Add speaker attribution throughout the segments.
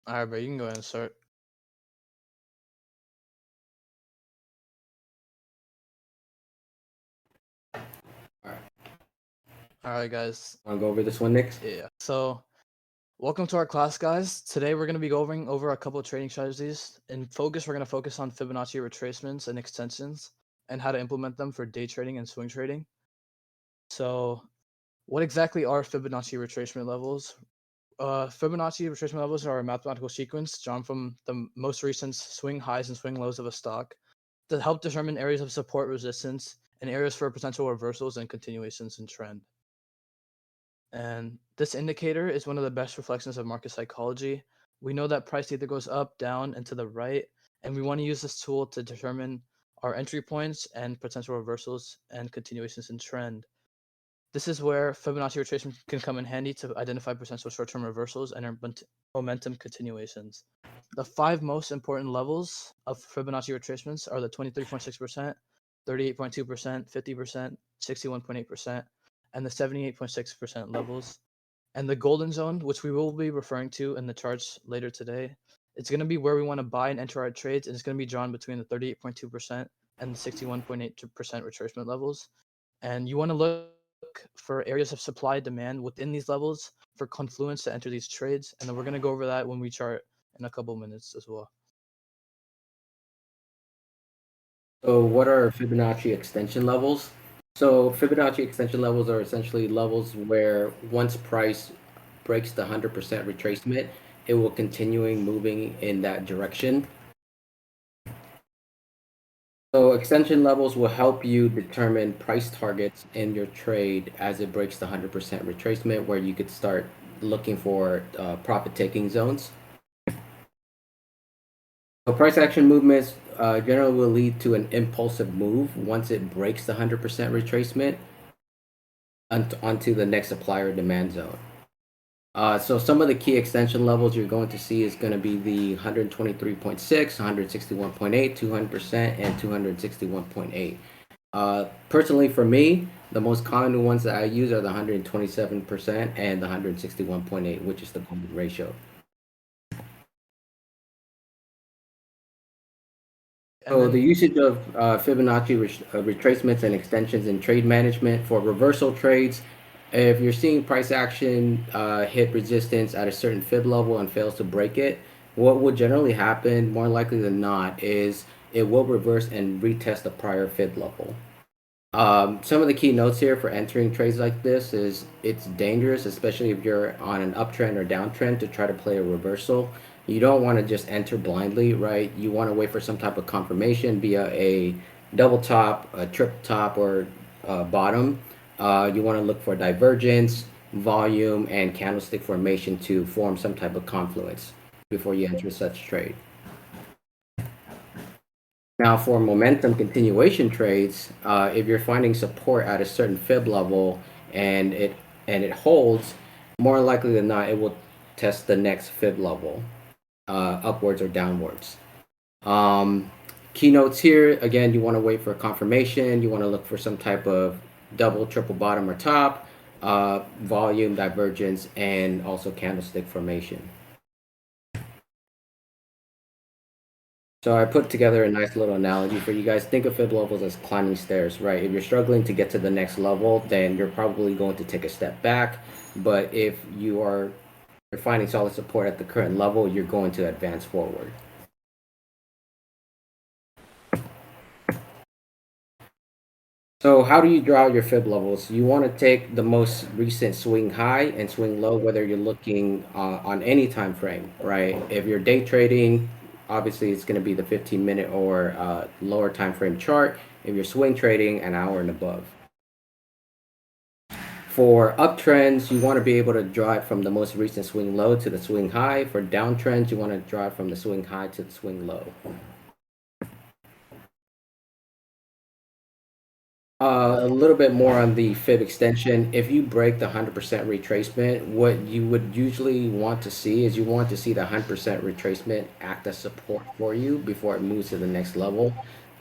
Speaker 1: All right, bro, you can go ahead and start. All right, guys.
Speaker 2: Want to go over this one next?
Speaker 1: Yeah. So, welcome to our class, guys. Today we're going to be going over a couple of trading strategies. In focus, we're going to focus on Fibonacci retracements and extensions and how to implement them for day trading and swing trading. So, what exactly are Fibonacci retracement levels? Fibonacci retracement levels are a mathematical sequence drawn from the most recent swing highs and swing lows of a stock to help determine areas of support resistance and areas for potential reversals and continuations in trend. And this indicator is one of the best reflections of market psychology. We know that price either goes up, down, and to the right, and we want to use this tool to determine our entry points and potential reversals and continuations in trend. This is where Fibonacci retracement can come in handy to identify potential short-term reversals and momentum continuations. The 5 most important levels of Fibonacci retracements are the 23.6%, 38.2%, 50%, 61.8%, and the 78.6% levels. And the golden zone, which we will be referring to in the charts later today, it's going to be where we want to buy and enter our trades, and it's going to be drawn between the 38.2% and the 61.8% retracement levels. And you want to look for areas of supply demand within these levels for confluence to enter these trades. And then we're going to go over that when we chart in a couple minutes as well.
Speaker 2: So what are Fibonacci extension levels? So Fibonacci extension levels are essentially levels where once price breaks the 100% retracement, it will continuing moving in that direction. So extension levels will help you determine price targets in your trade as it breaks the 100% retracement, where you could start looking for profit taking zones. So price action movements generally will lead to an impulsive move once it breaks the 100% retracement onto the next supply or demand zone. So some of the key extension levels you're going to see is going to be the 123.6, 161.8, 200%, and 261.8. Personally, for me, the most common ones that I use are the 127% and the 161.8, which is the golden ratio. So the usage of Fibonacci retracements and extensions in trade management for reversal trades. If you're seeing price action hit resistance at a certain fib level and fails to break it, what will generally happen, more likely than not, is it will reverse and retest the prior fib level. Some of the key notes here for entering trades like this is it's dangerous, especially if you're on an uptrend or downtrend, to try to play a reversal. You don't want to just enter blindly, right? You want to wait for some type of confirmation via a double top, a triple top, or bottom. You want to look for divergence, volume, and candlestick formation to form some type of confluence before you enter such trade. Now, for momentum continuation trades, if you're finding support at a certain fib level and it holds, more likely than not, it will test the next fib level, upwards or downwards. Keynotes here, again, you want to wait for confirmation. You want to look for some type of double, triple bottom or top, volume, divergence, and also candlestick formation. So I put together a nice little analogy for you guys. Think of fib levels as climbing stairs, right? If you're struggling to get to the next level, then you're probably going to take a step back. But if you're finding solid support at the current level, you're going to advance forward. So how do you draw your fib levels? You want to take the most recent swing high and swing low, whether you're looking on any time frame, right? If you're day trading, obviously it's going to be the 15-minute or lower time frame chart. If you're swing trading, an hour and above. For uptrends, you want to be able to draw it from the most recent swing low to the swing high. For downtrends, you want to draw it from the swing high to the swing low. A little bit more on the fib extension. If you break the 100% retracement, what you would usually want to see is you want to see the 100% retracement act as support for you before it moves to the next level.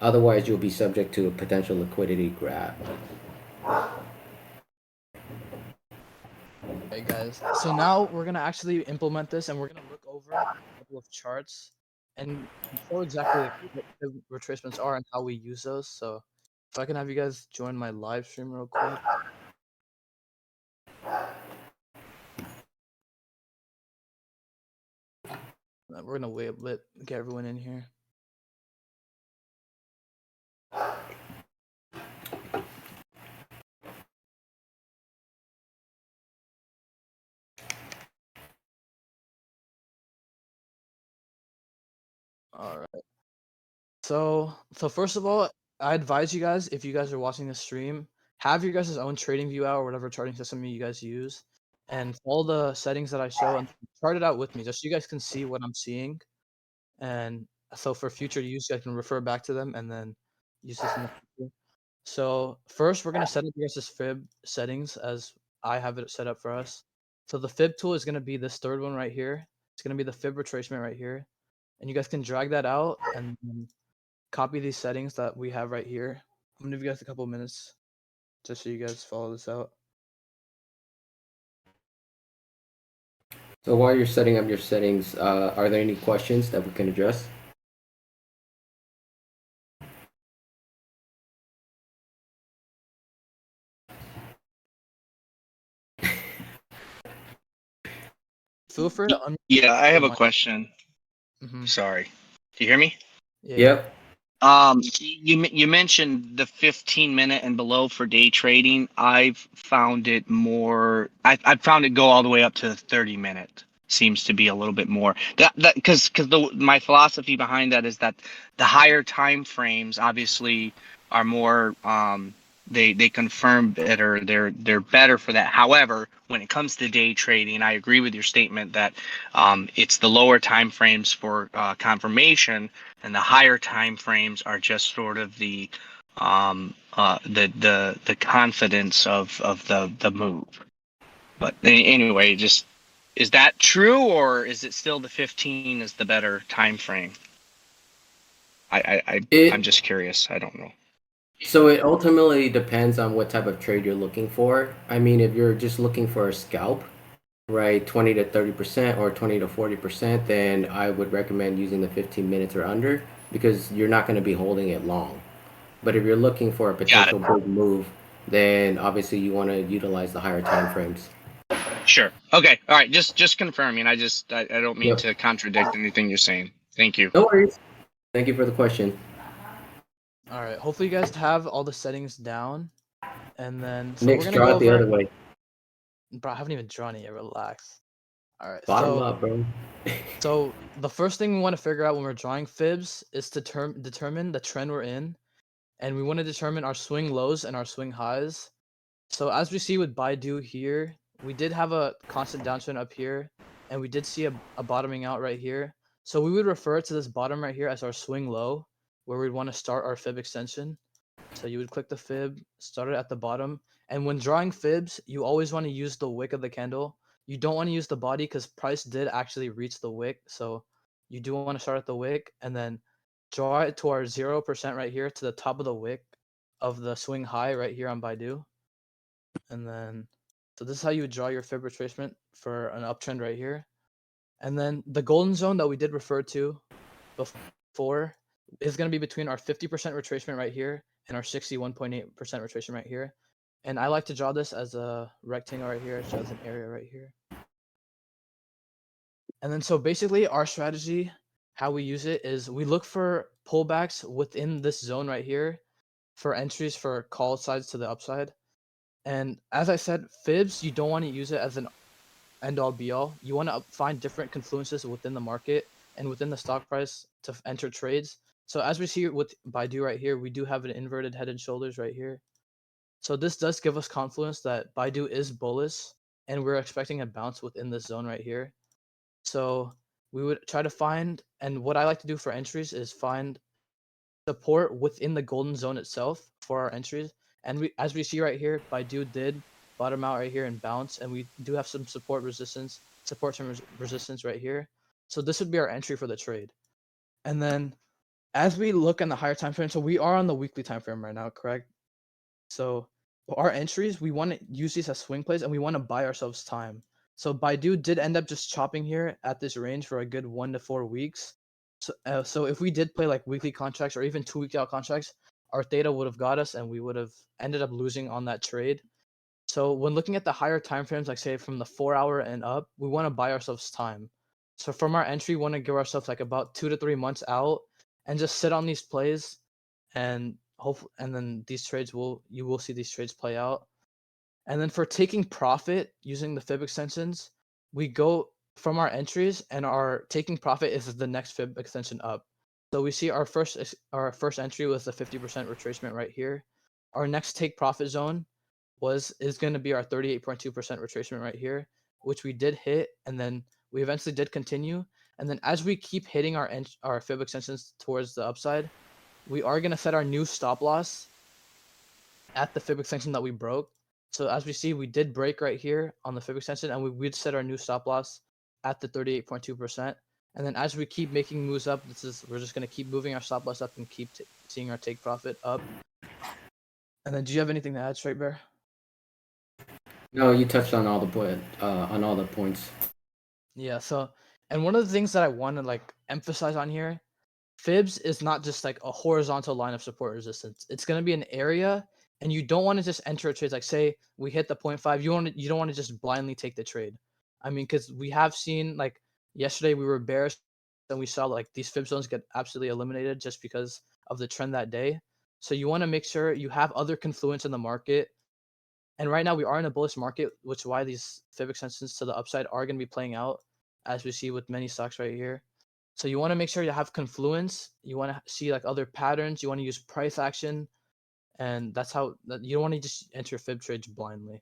Speaker 2: Otherwise, you'll be subject to a potential liquidity grab.
Speaker 1: Okay, guys. So now we're going to actually implement this and we're going to look over couple of charts and show exactly like what the retracements are and how we use those. So if I can have you guys join my live stream real quick. We're gonna wait a bit, get everyone in here. All right. So first of all, I advise you guys, if you guys are watching this stream, have your guys' own trading view out or whatever charting system you guys use, and follow the settings that I show and chart it out with me, just so you guys can see what I'm seeing. And so for future use, you guys can refer back to them and then use this in the future. So first, we're gonna set up your guys' fib settings as I have it set up for us. So the fib tool is gonna be this third one right here. It's gonna be the fib retracement right here, and you guys can drag that out and then copy these settings that we have right here. I'm gonna give you guys a couple minutes just so you guys follow this out.
Speaker 2: So while you're setting up your settings, are there any questions that we can address?
Speaker 1: Feel free to
Speaker 3: Yeah, I have a
Speaker 1: mic.
Speaker 3: question.
Speaker 1: Mm-hmm.
Speaker 3: Sorry. Do you hear me?
Speaker 1: Yeah.
Speaker 2: Yep.
Speaker 3: You mentioned the 15-minute and below for day trading. I've found it more. I've found it go all the way up to 30-minute. Seems to be a little bit more. That because my philosophy behind that is that the higher time frames obviously are more they confirm better. They're better for that. However, when it comes to day trading, I agree with your statement that it's the lower time frames for confirmation, and the higher time frames are just sort of the confidence of the move. But anyway, just is that true, or is it still the 15 is the better time frame? I'm
Speaker 2: It
Speaker 3: just curious. I don't know.
Speaker 2: So it ultimately depends on what type of trade you're looking for. I mean, if you're just looking for a scalp, right, 20 to 30% or 20 to 40%, then I would recommend using the 15 minutes or under because you're not going to be holding it long. But if you're looking for a
Speaker 3: Got it.
Speaker 2: potential big move, then obviously you want to utilize the higher time frames.
Speaker 3: Sure. Okay. All right. Just confirming. I don't mean
Speaker 2: Yep.
Speaker 3: to contradict anything you're saying. Thank you.
Speaker 2: No worries. Thank you for the question.
Speaker 1: All right. Hopefully, you guys have all the settings down, and then so we're
Speaker 2: Next,
Speaker 1: gonna
Speaker 2: draw
Speaker 1: go
Speaker 2: it the
Speaker 1: over.
Speaker 2: other way.
Speaker 1: Bro, I haven't even drawn it yet. Relax. All right.
Speaker 2: Bottom up, bro.
Speaker 1: So the first thing we want to figure out when we're drawing fibs is to determine the trend we're in, and we want to determine our swing lows and our swing highs. So as we see with Baidu here, we did have a constant downtrend up here, and we did see a bottoming out right here. So we would refer to this bottom right here as our swing low, where we'd want to start our fib extension. So you would click the fib, start it at the bottom, and when drawing fibs, you always want to use the wick of the candle. You don't want to use the body because price did actually reach the wick, so you do want to start at the wick and then draw it to our 0% right here to the top of the wick of the swing high right here on Baidu. And then, so this is how you would draw your fib retracement for an uptrend right here. And then the golden zone that we did refer to before is going to be between our 50% retracement right here and our 61.8% retracement right here. And I like to draw this as a rectangle right here, as an area right here. And then so basically our strategy, how we use it is we look for pullbacks within this zone right here for entries for call sides to the upside. And as I said, fibs, you don't want to use it as an end all be all. You want to find different confluences within the market and within the stock price to enter trades. So as we see with Baidu right here, we do have an inverted head and shoulders right here. So this does give us confluence that Baidu is bullish, and we're expecting a bounce within this zone right here. So we would try to find, and what I like to do for entries is find support within the golden zone itself for our entries. And we, as we see right here, Baidu did bottom out right here and bounce, and we do have some support and resistance right here. So this would be our entry for the trade. And then as we look in the higher time frame, so we are on the weekly time frame right now, correct? So our entries, we want to use these as swing plays, and we want to buy ourselves time. So Baidu did end up just chopping here at this range for a good 1 to 4 weeks. So if we did play like weekly contracts or even 2 week out contracts, our theta would have got us and we would have ended up losing on that trade. So when looking at the higher time frames, like say from the 4 hour and up, we want to buy ourselves time. So from our entry, we want to give ourselves like about 2 to 3 months out and just sit on these plays, and then these trades you will see these trades play out. And then for taking profit using the fib extensions, we go from our entries, and our taking profit is the next fib extension up. So we see our first entry was a 50% retracement right here. Our next take profit zone is going to be our 38.2% retracement right here, which we did hit, and then we eventually did continue. And then as we keep hitting our fib extensions towards the upside, we are going to set our new stop loss at the fib extension that we broke. So as we see, we did break right here on the fib extension, and we'd set our new stop loss at the 38.2%. And then as we keep making moves up, we're just going to keep moving our stop loss up and keep seeing our take profit up. And then do you have anything to add, Straight Bear?
Speaker 2: No, you touched on all the points.
Speaker 1: Yeah, so and one of the things that I want to like emphasize on here, fibs is not just like a horizontal line of support resistance. It's going to be an area, and you don't want to just enter a trade. Like say we hit the 0.5, you don't want to just blindly take the trade. I mean, because we have seen like yesterday we were bearish and we saw like these fib zones get absolutely eliminated just because of the trend that day. So you want to make sure you have other confluence in the market. And right now we are in a bullish market, which is why these fib extensions to the upside are going to be playing out, as we see with many stocks right here. So you want to make sure you have confluence. You want to see like other patterns. You want to use price action, and that's how you don't want to just enter fib trades blindly.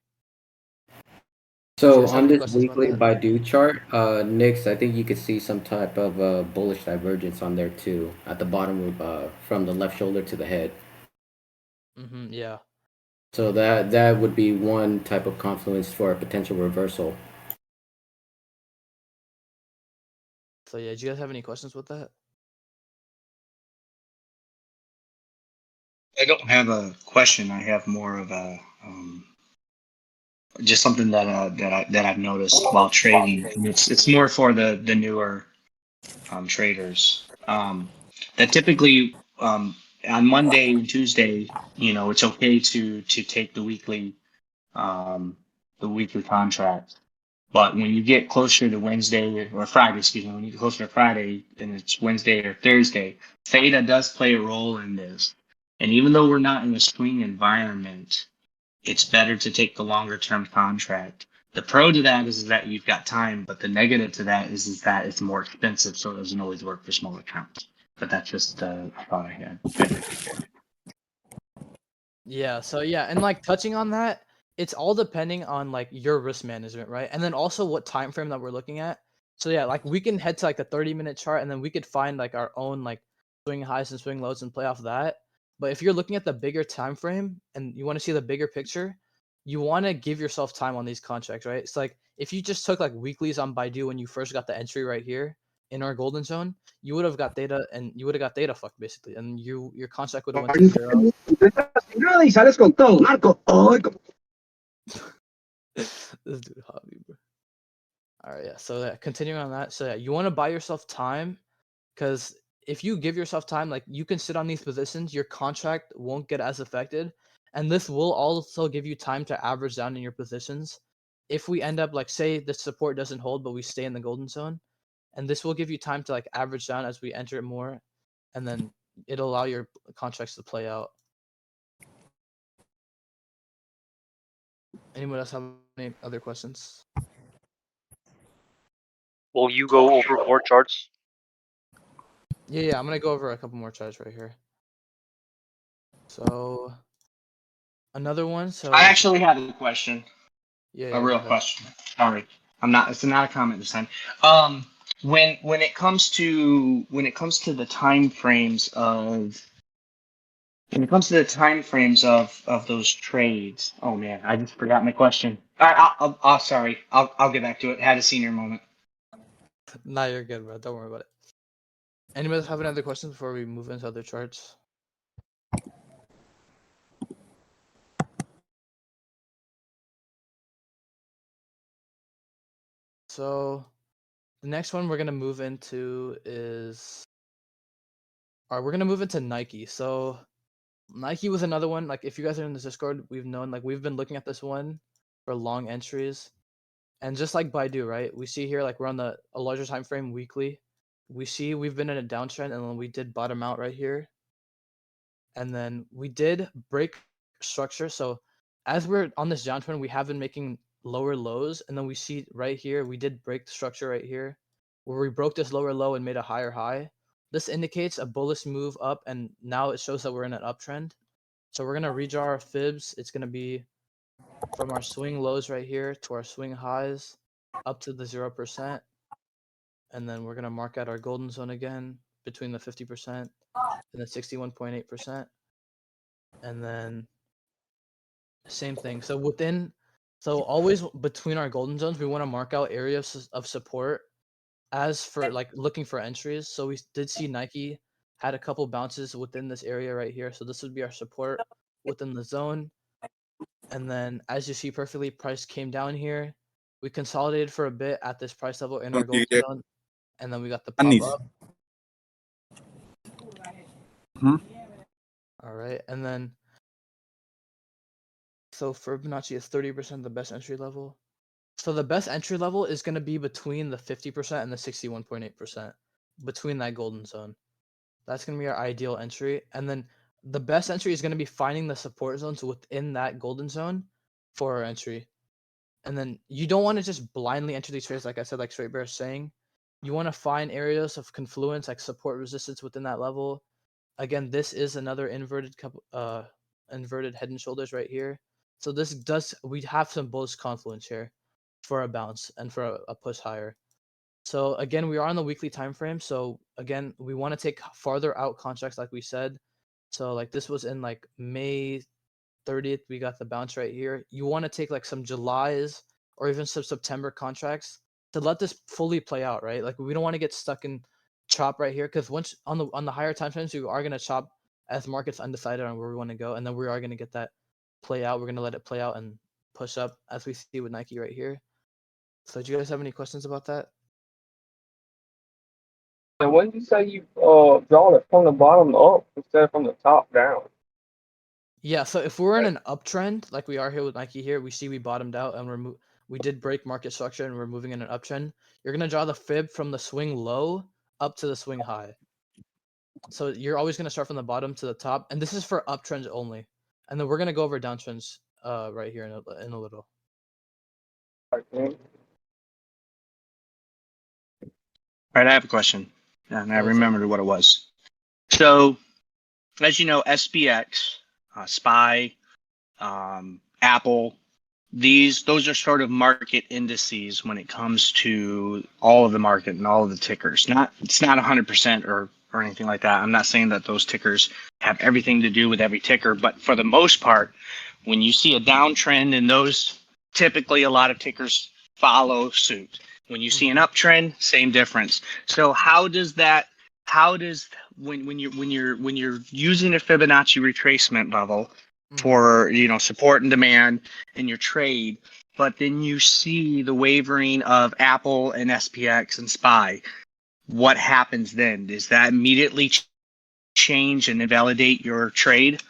Speaker 1: Do you
Speaker 2: So
Speaker 1: guys have
Speaker 2: on
Speaker 1: any
Speaker 2: this
Speaker 1: questions about
Speaker 2: weekly
Speaker 1: that?
Speaker 2: Baidu chart, Nix, I think you could see some type of bullish divergence on there too, at the bottom of from the left shoulder to the head.
Speaker 1: Yeah.
Speaker 2: So that would be one type of confluence for a potential reversal.
Speaker 1: So yeah, do you guys have any questions with that?
Speaker 3: I don't have a question. I have more of a just something that I've noticed while trading, and it's more for the newer traders. That typically on Monday and Tuesday, it's okay to take the weekly contract. But when you get closer to Wednesday or Friday, excuse me, when you get closer to Friday and it's Wednesday or Thursday, theta does play a role in this. And even though we're not in a swing environment, it's better to take the longer term contract. The pro to that is that you've got time, but the negative to that is that it's more expensive, so it doesn't always work for small accounts. But that's just a thought I had.
Speaker 1: Yeah, so yeah, and like touching on that, it's all depending on like your risk management, right? And then also what time frame that we're looking at. So yeah, like we can head to like the 30-minute chart, and then we could find like our own like swing highs and swing lows and play off that. But if you're looking at the bigger time frame and you want to see the bigger picture, you want to give yourself time on these contracts, right? It's like if you just took like weeklies on Baidu when you first got the entry right here in our golden zone, you would have got data, and you would have got data fucked basically, and your contract would have went to zero.
Speaker 4: Y sales con todo, Marco. Ay,
Speaker 1: This dude hobby, bro. All right, yeah. So yeah, continuing on that. So yeah, you want to buy yourself time, because if you give yourself time, like you can sit on these positions, your contract won't get as affected, and this will also give you time to average down in your positions. If we end up like say the support doesn't hold, but we stay in the golden zone, and this will give you time to like average down as we enter it more, and then it'll allow your contracts to play out. Anyone else have any other questions?
Speaker 5: Will you go over more charts?
Speaker 1: Yeah, I'm gonna go over a couple more charts right here. So another one. So
Speaker 3: I actually had a question,
Speaker 1: yeah,
Speaker 3: a
Speaker 1: go
Speaker 3: real
Speaker 1: ahead.
Speaker 3: question. Sorry, I'm not. It's not a comment this time. When it comes to the time frames of of those trades. Oh man, I just forgot my question. All right, sorry. I'll get back to it. Had a senior moment.
Speaker 1: Nah, you're good, bro. Don't worry about it. Anybody else have any other questions before we move into other charts? So the next one we're gonna move into is all right. We're gonna move into Nike. So Nike was another one. Like if you guys are in the Discord, we've known like we've been looking at this one for long entries, and just like Baidu, right? We see here like we're on a larger time frame weekly. We see we've been in a downtrend, and then we did bottom out right here, and then we did break structure. So as we're on this downtrend, we have been making lower lows, and then we see right here we did break the structure right here, where we broke this lower low and made a higher high. This indicates a bullish move up, and now it shows that we're in an uptrend. So we're gonna redraw our fibs. It's gonna be from our swing lows right here to our swing highs up to the 0%. And then we're gonna mark out our golden zone again between the 50% and the 61.8%. And then same thing. So always between our golden zones, we want to mark out areas of support as for like looking for entries. So we did see Nike had a couple bounces within this area right here. So this would be our support within the zone. And then as you see perfectly, price came down here. We consolidated for a bit at this price level in our golden zone. And then we got the pop up. All right. And then so Fibonacci is 30% the best entry level. So the best entry level is going to be between the 50% and the 61.8%, between that golden zone. That's going to be our ideal entry. And then the best entry is going to be finding the support zones within that golden zone for our entry. And then you don't want to just blindly enter these trades, like I said, like Straight Bear is saying. You want to find areas of confluence, like support resistance within that level. Again, this is another inverted head and shoulders right here. So we have some bullish confluence here for a bounce and for a push higher. So again, we are on the weekly time frame. So again, we want to take farther out contracts like we said. So like this was in like May 30th, we got the bounce right here. You want to take like some July's or even some September contracts to let this fully play out, right? Like we don't want to get stuck in chop right here because once on the higher time frames, we are gonna chop as markets undecided on where we want to go, and then we are gonna get that play out. We're gonna let it play out and push up as we see with Nike right here. So do you guys have any questions about that?
Speaker 6: And when you say you draw it from the bottom up instead of from the top down?
Speaker 1: Yeah, so if we're in an uptrend like we are here with Nike here, we see we bottomed out and we did break market structure and we're moving in an uptrend. You're gonna draw the fib from the swing low up to the swing high. So you're always gonna start from the bottom to the top, and this is for uptrends only. And then we're gonna go over downtrends right here in a little.
Speaker 3: All right, I have a question, and I remembered what it was. So, as you know, SPX, SPY, Apple, those are sort of market indices when it comes to all of the market and all of the tickers. It's not 100% or anything like that. I'm not saying that those tickers have everything to do with every ticker, but for the most part, when you see a downtrend in those, typically a lot of tickers follow suit. When you see an uptrend, same difference. So when you're using a Fibonacci retracement level for support and demand in your trade, but then you see the wavering of Apple and SPX and SPY, what happens then? Does that immediately change and invalidate your trade?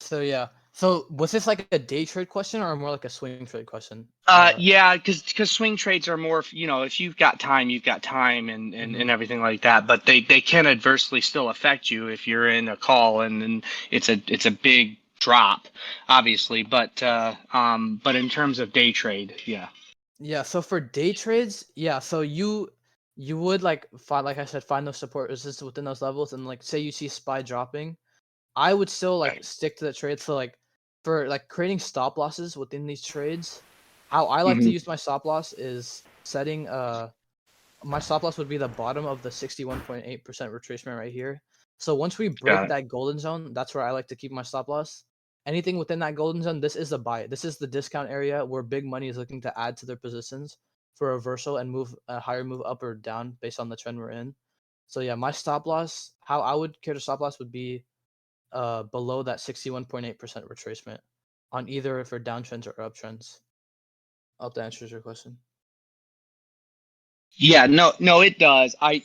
Speaker 1: So yeah. So was this like a day trade question or more like a swing trade question?
Speaker 3: Yeah, because swing trades are more, if you've got time, and everything like that. But they can adversely still affect you if you're in a call and it's a big drop, obviously. But in terms of day trade, yeah.
Speaker 1: Yeah. So for day trades, yeah. So you would like I said, find those support resistance within those levels, and like say you see SPY dropping, I would still like stick to the trade. So like for like creating stop losses within these trades, how I like to use my stop loss is setting my stop loss would be the bottom of the 61.8% retracement right here. So once we break that golden zone, that's where I like to keep my stop loss. Anything within that golden zone, this is the buy. This is the discount area where big money is looking to add to their positions for a reversal and move a higher move up or down based on the trend we're in. So yeah, my stop loss, how I would care to stop loss would be below that 61.8% retracement on either for downtrends or uptrends. I hope that answers your question.
Speaker 3: Yeah, no, it does. I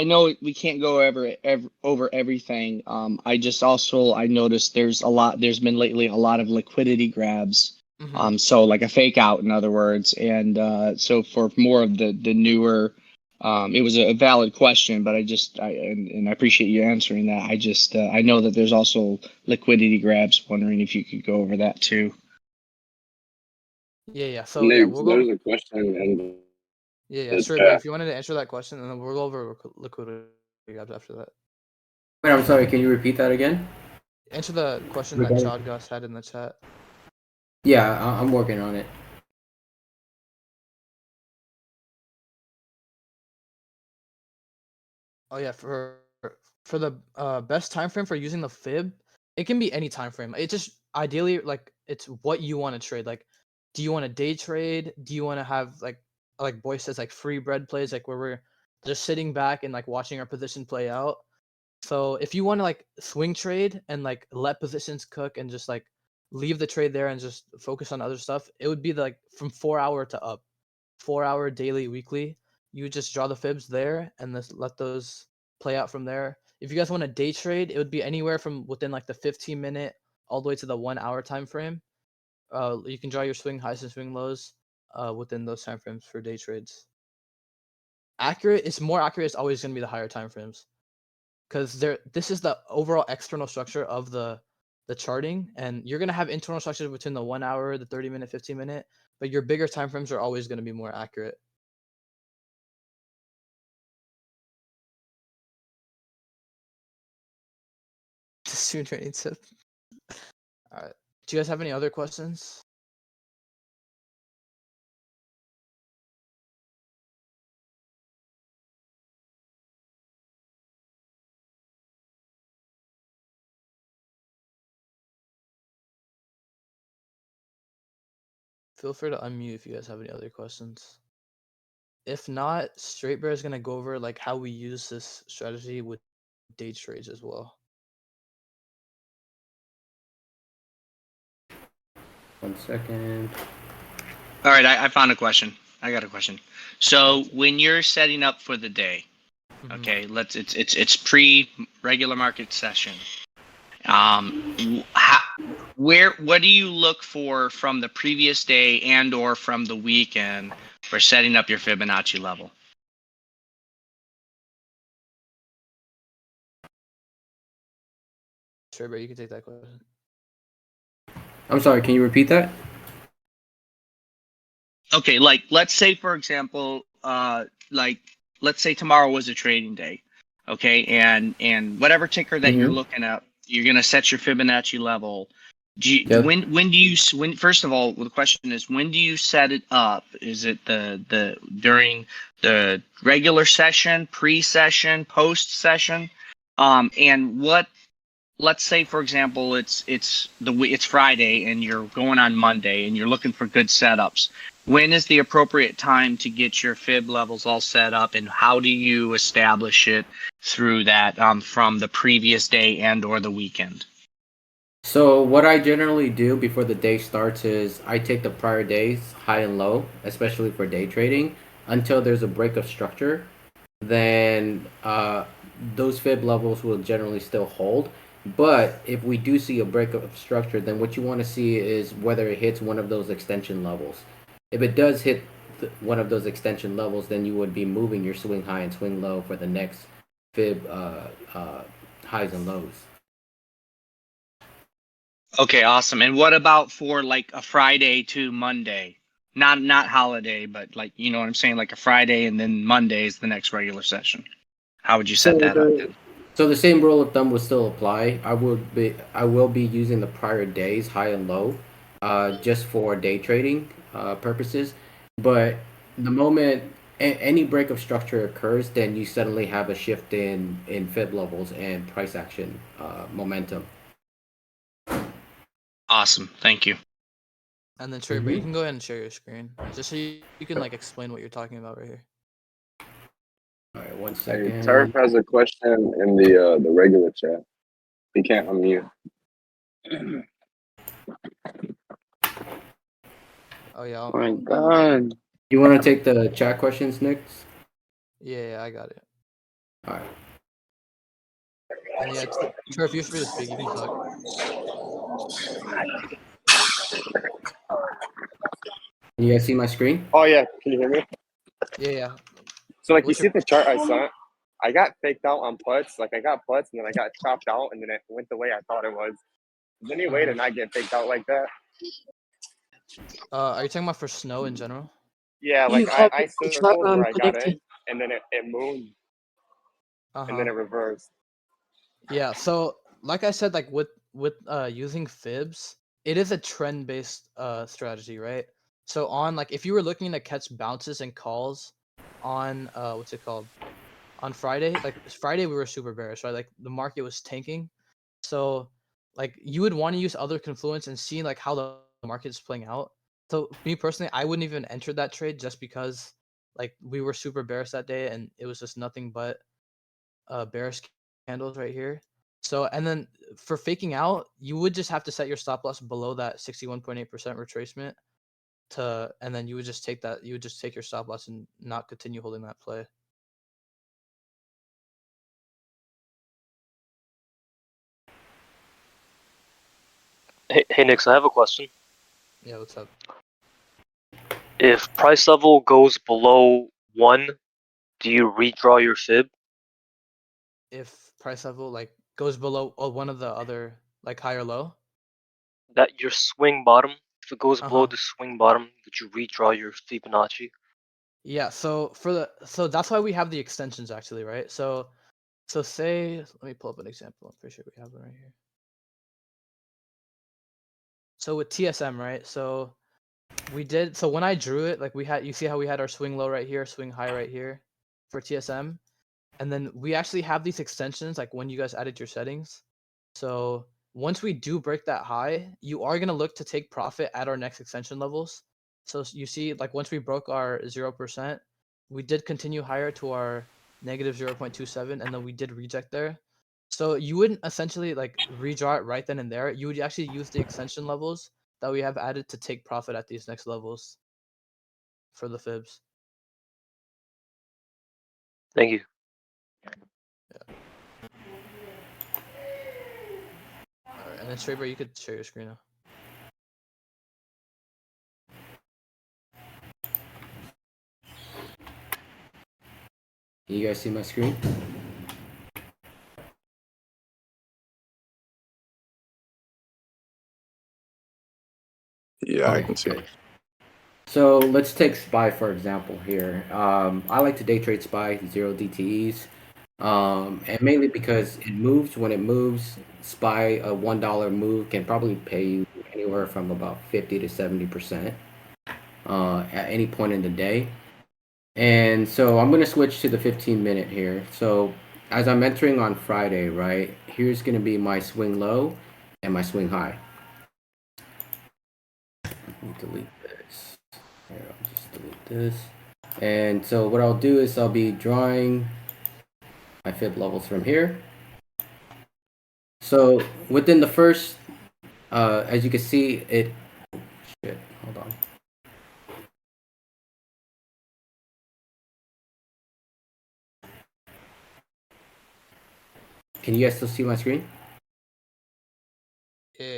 Speaker 3: know we can't go over everything. I noticed there's been lately a lot of liquidity grabs.
Speaker 1: Mm-hmm.
Speaker 3: So like a fake out, in other words. And so for more of the newer, it was a valid question, but and I appreciate you answering that. I know that there's also liquidity grabs. Wondering if you could go over that too.
Speaker 1: Yeah. So yeah,
Speaker 7: Nick,
Speaker 1: we'll go.
Speaker 7: there's a question in
Speaker 1: Yeah.
Speaker 7: the
Speaker 1: Sure, but
Speaker 7: chat.
Speaker 1: if you wanted to answer that question, and then we'll go over liquidity gaps after that.
Speaker 2: Wait, I'm sorry. Can you repeat that again?
Speaker 1: Answer the question that
Speaker 2: Regarding-
Speaker 1: Chad Gus had in the chat.
Speaker 2: Yeah, I'm working on it.
Speaker 1: Oh yeah, for the best time frame for using the fib, it can be any time frame. It just ideally like it's what you want to trade. Like, do you want to day trade? Do you want to have like Boy says like free bread plays like where we're just sitting back and like watching our position play out? So if you want to like swing trade and like let positions cook and just like leave the trade there and just focus on other stuff, it would be like from 4 hour to up, 4 hour daily, weekly. You would just draw the fibs there and just let those play out from there. If you guys want to day trade, it would be anywhere from within like the 15-minute all the way to the 1 hour time frame. You can draw your swing highs and swing lows within those time frames for day trades. It's more accurate. It's always going to be the higher time frames because this is the overall external structure of the charting, and you're going to have internal structures between the 1 hour, the 30-minute, 15-minute, but your bigger time frames are always going to be more accurate. Swing trading tip. All right. Do you guys have any other questions? Feel free to unmute if you guys have any other questions. If not, Straight Bear is gonna go over like how we use this strategy with day trades as well.
Speaker 2: 1 second.
Speaker 3: All right, I found a question. I got a question. So when you're setting up for the day, okay, it's pre regular market session. What do you look for from the previous day and or from the weekend for setting up your Fibonacci level?
Speaker 1: Straight Bear, you can take that question.
Speaker 2: I'm sorry. Can you repeat that?
Speaker 3: Okay, like let's say for example, let's say tomorrow was a trading day, okay, and whatever ticker that you're looking at, you're gonna set your Fibonacci level.
Speaker 2: Yep.
Speaker 3: When first of all, the question is when do you set it up? Is it the during the regular session, pre-session, post-session, and let's say for example it's Friday and you're going on Monday and you're looking for good setups. When is the appropriate time to get your fib levels all set up, and how do you establish it through that from the previous day and or the weekend?
Speaker 2: So what I generally do before the day starts is I take the prior days high and low, especially for day trading, until there's a break of structure. Then those fib levels will generally still hold. But if we do see a break of structure, then what you want to see is whether it hits one of those extension levels. If it does hit one of those extension levels, then you would be moving your swing high and swing low for the next fib highs and lows.
Speaker 3: Okay, awesome. And what about for like a Friday to Monday? Not holiday, but like you know what I'm saying, like a Friday and then Monday is the next regular session. How would you set that up then?
Speaker 2: So the same rule of thumb will still apply. I will be using the prior days high and low, just for day trading purposes. But the moment any break of structure occurs, then you suddenly have a shift in fib levels and price action momentum.
Speaker 3: Awesome. Thank you.
Speaker 1: And then Straight Bear, you can go ahead and share your screen just so you can like explain what you're talking about right here.
Speaker 2: All right, 1
Speaker 7: Hey,
Speaker 2: second.
Speaker 7: Turf has a question in the regular chat. He can't unmute.
Speaker 1: Oh yeah.
Speaker 6: Oh my god.
Speaker 2: You want to take the chat questions next?
Speaker 1: Yeah, I got it.
Speaker 2: All right.
Speaker 1: And yeah, sure. If you're free to speak, you can talk.
Speaker 2: Can you guys see my screen?
Speaker 7: Oh yeah, can you hear me?
Speaker 1: Yeah.
Speaker 7: So like you
Speaker 1: What's
Speaker 7: see
Speaker 1: your
Speaker 7: the chart I sent? I got faked out on puts. Like I got puts and then I got chopped out and then it went the way I thought it was. Is there any way to not get faked out like that?
Speaker 1: Are you talking about for snow in general?
Speaker 7: Yeah,
Speaker 8: You
Speaker 7: like
Speaker 8: have
Speaker 7: I
Speaker 8: the chart
Speaker 7: circled where I got
Speaker 8: connected.
Speaker 7: in and then it moved and then it reversed.
Speaker 1: Yeah. So like I said, like with using fibs, it is a trend based strategy, right? So on like if you were looking to catch bounces and calls on what's it called? On Friday, like Friday we were super bearish, right? Like the market was tanking. So like you would want to use other confluence and see like how the market is playing out. So me personally, I wouldn't even enter that trade just because like we were super bearish that day and it was just nothing but bearish candles right here. So and then for faking out, you would just have to set your stop loss below that 61.8% retracement to, and then you would just take that, you would just take your stop loss and not continue holding that play.
Speaker 5: Hey, Nix, I have a question.
Speaker 1: Yeah, what's up?
Speaker 5: If price level goes below 1, do you redraw your fib?
Speaker 1: If price level like goes below one of the other like high or low.
Speaker 5: That your swing bottom, if it goes below
Speaker 1: Uh-huh.
Speaker 5: the swing bottom, would you redraw your Fibonacci?
Speaker 1: Yeah, so so that's why we have the extensions actually, right? So say let me pull up an example. I'm pretty sure we have it right here. So with TSM, right? So when I drew it, like you see how we had our swing low right here, swing high right here for TSM. And then we actually have these extensions like when you guys added your settings. So once we do break that high, you are going to look to take profit at our next extension levels. So you see like once we broke our 0%, we did continue higher to our negative 0.27 and then we did reject there. So you wouldn't essentially like redraw it right then and there. You would actually use the extension levels that we have added to take profit at these next levels for the fibs.
Speaker 5: Thank you.
Speaker 1: All right, and then Straber, you could share your screen now.
Speaker 2: Can you guys see my screen?
Speaker 9: Yeah, I
Speaker 2: Okay,
Speaker 9: can see.
Speaker 2: good. So let's take SPY for example here. I like to day trade SPY, 0 DTEs, and mainly because it moves when it moves. SPY, a $1 move can probably pay you anywhere from about 50 to 70% at any point in the day. And so I'm going to switch to the 15-minute here. So as I'm entering on Friday, right, here's going to be my swing low and my swing high. Let me delete this. Here, I'll just delete this. And so what I'll do is I'll be drawing my fib levels from here. So within the first, as you can see, hold on. Can you guys still see my screen?
Speaker 1: Yeah.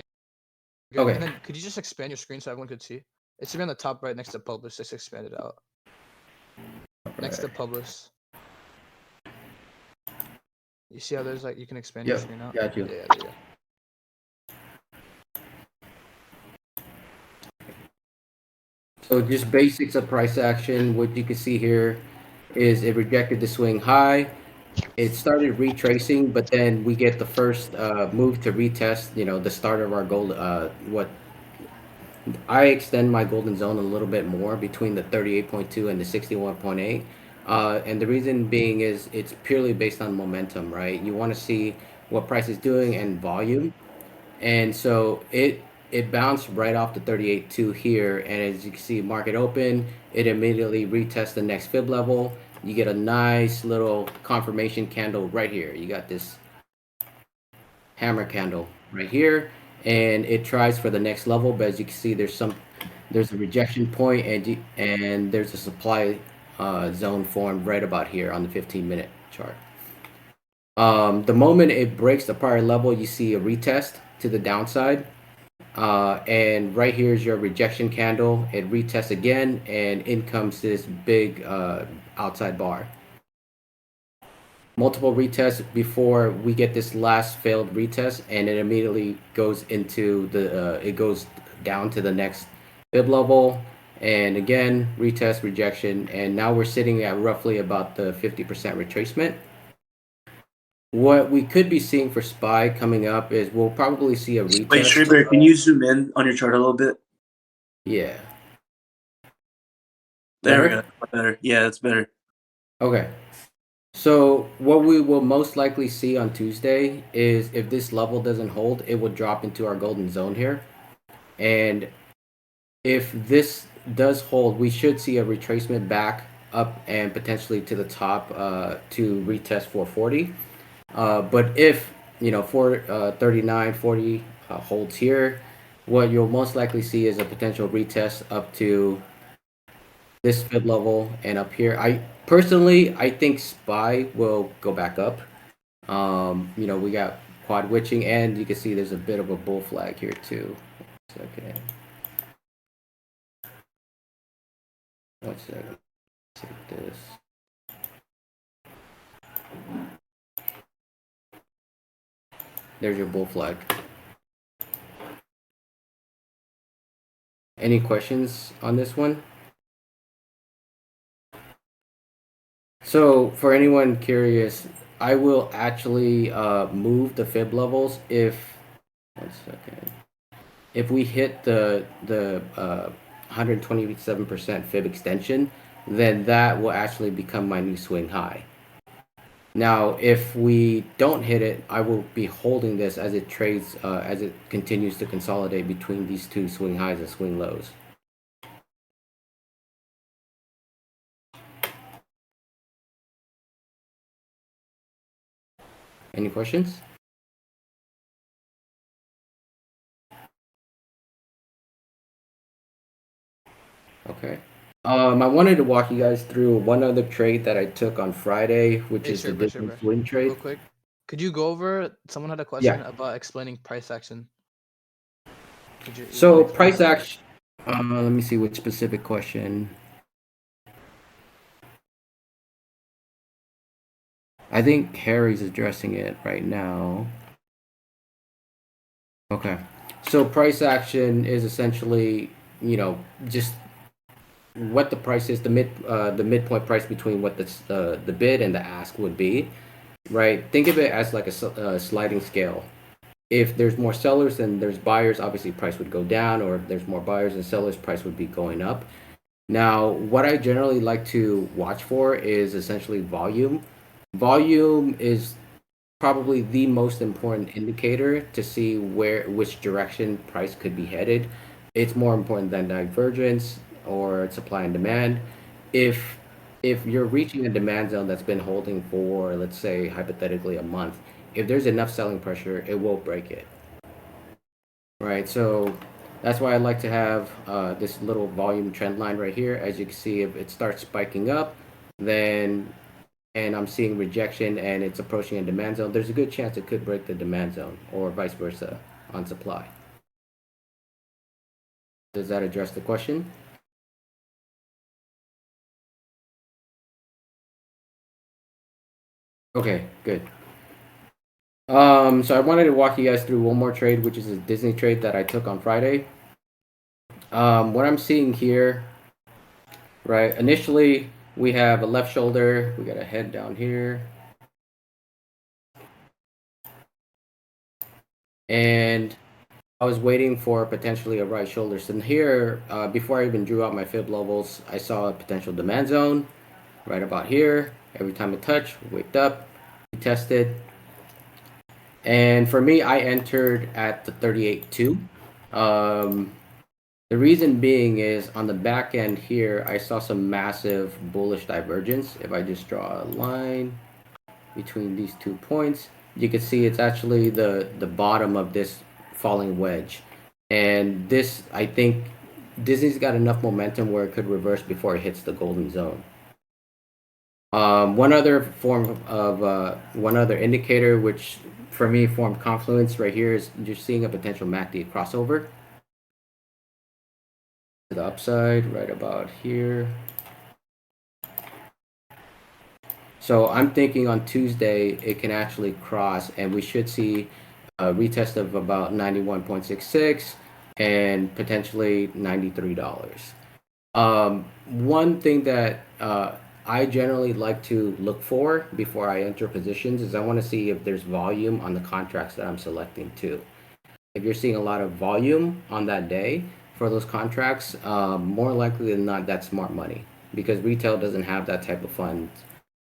Speaker 1: Good.
Speaker 2: Okay.
Speaker 1: And then could you just expand your screen so everyone could see? It should be on the top right next to publish. Just expand it out. Next to publish. You see how there's like you can expand your screen out?
Speaker 2: Got you.
Speaker 1: Yeah, there you go.
Speaker 2: So just basics of price action. What you can see here is it rejected the swing high. It started retracing, but then we get the first move to retest. The start of our gold. What I extend my golden zone a little bit more between the 38.2 and the 61.8. And the reason being is it's purely based on momentum, right? You want to see what price is doing and volume. And so it bounced right off the 38.2 here. And as you can see, market open, it immediately retests the next fib level. You get a nice little confirmation candle right here. You got this hammer candle right here. and it tries for the next level. But as you can see, there's a rejection point, and there's a supply zone formed right about here on the 15-minute chart. The moment it breaks the prior level, you see a retest to the downside. And right here is your rejection candle. It retests again, and in comes this big outside bar. Multiple retests before we get this last failed retest, and it immediately goes into it goes down to the next fib level, and again retest, rejection, and now we're sitting at roughly about the 50% retracement. What we could be seeing for SPY coming up is we'll probably see a retest.
Speaker 8: Wait, Schreiber, can you zoom in on your chart a little bit?
Speaker 2: Yeah.
Speaker 8: There we go. Better. Yeah, that's better.
Speaker 2: Okay. So what we will most likely see on Tuesday is if this level doesn't hold, it will drop into our golden zone here. And if this does hold, we should see a retracement back up and potentially to the top to retest 440. But if 439, 40 holds here, what you'll most likely see is a potential retest up to this fib level and up here. I think SPY will go back up. We got quad witching, and you can see there's a bit of a bull flag here too. One second. Take this. There's your bull flag. Any questions on this one? So for anyone curious, I will actually move the fib levels if we hit the 127% fib extension, then that will actually become my new swing high. Now, if we don't hit it, I will be holding this as it trades, as it continues to consolidate between these two swing highs and swing lows. Any questions? Okay. I wanted to walk you guys through one other trade that I took on Friday, which is the different swing trade.
Speaker 1: Real quick, could you go over? Someone had a question about explaining price action.
Speaker 2: So price action. Let me see which specific question. I think Harry's addressing it right now. Okay. So price action is essentially, just what the price is, the midpoint price between what the bid and the ask would be, right? Think of it as like a sliding scale. If there's more sellers than there's buyers, obviously price would go down, or if there's more buyers than sellers, price would be going up. Now, what I generally like to watch for is essentially volume. Volume is probably the most important indicator to see which direction price could be headed. It's more important than divergence or supply and demand. If you're reaching a demand zone that's been holding for, let's say, hypothetically a month, if there's enough selling pressure, it will break it. Right, so that's why I like to have this little volume trend line right here. As you can see, if it starts spiking up, then, and I'm seeing rejection and it's approaching a demand zone, there's a good chance it could break the demand zone, or vice versa on supply. Does that address the question? Okay, good. So I wanted to walk you guys through one more trade, which is a Disney trade that I took on Friday. What I'm seeing here, right, initially we have a left shoulder, we got a head down here, and I was waiting for potentially a right shoulder. So here, before I even drew out my fib levels, I saw a potential demand zone right about here. Every time it touched, waked up, tested. And for me, I entered at the 38.2. The reason being is on the back end here, I saw some massive bullish divergence. If I just draw a line between these 2 points, you can see it's actually the bottom of this falling wedge. And this, I think, Disney's got enough momentum where it could reverse before it hits the golden zone. One other one other indicator, which for me formed confluence right here, is you're seeing a potential MACD crossover to the upside right about here. So I'm thinking on Tuesday it can actually cross, and we should see a retest of about 91.66 and potentially $93. One thing that I generally like to look for before I enter positions is I want to see if there's volume on the contracts that I'm selecting too. If you're seeing a lot of volume on that day for those contracts, more likely than not, that's smart money because retail doesn't have that type of funds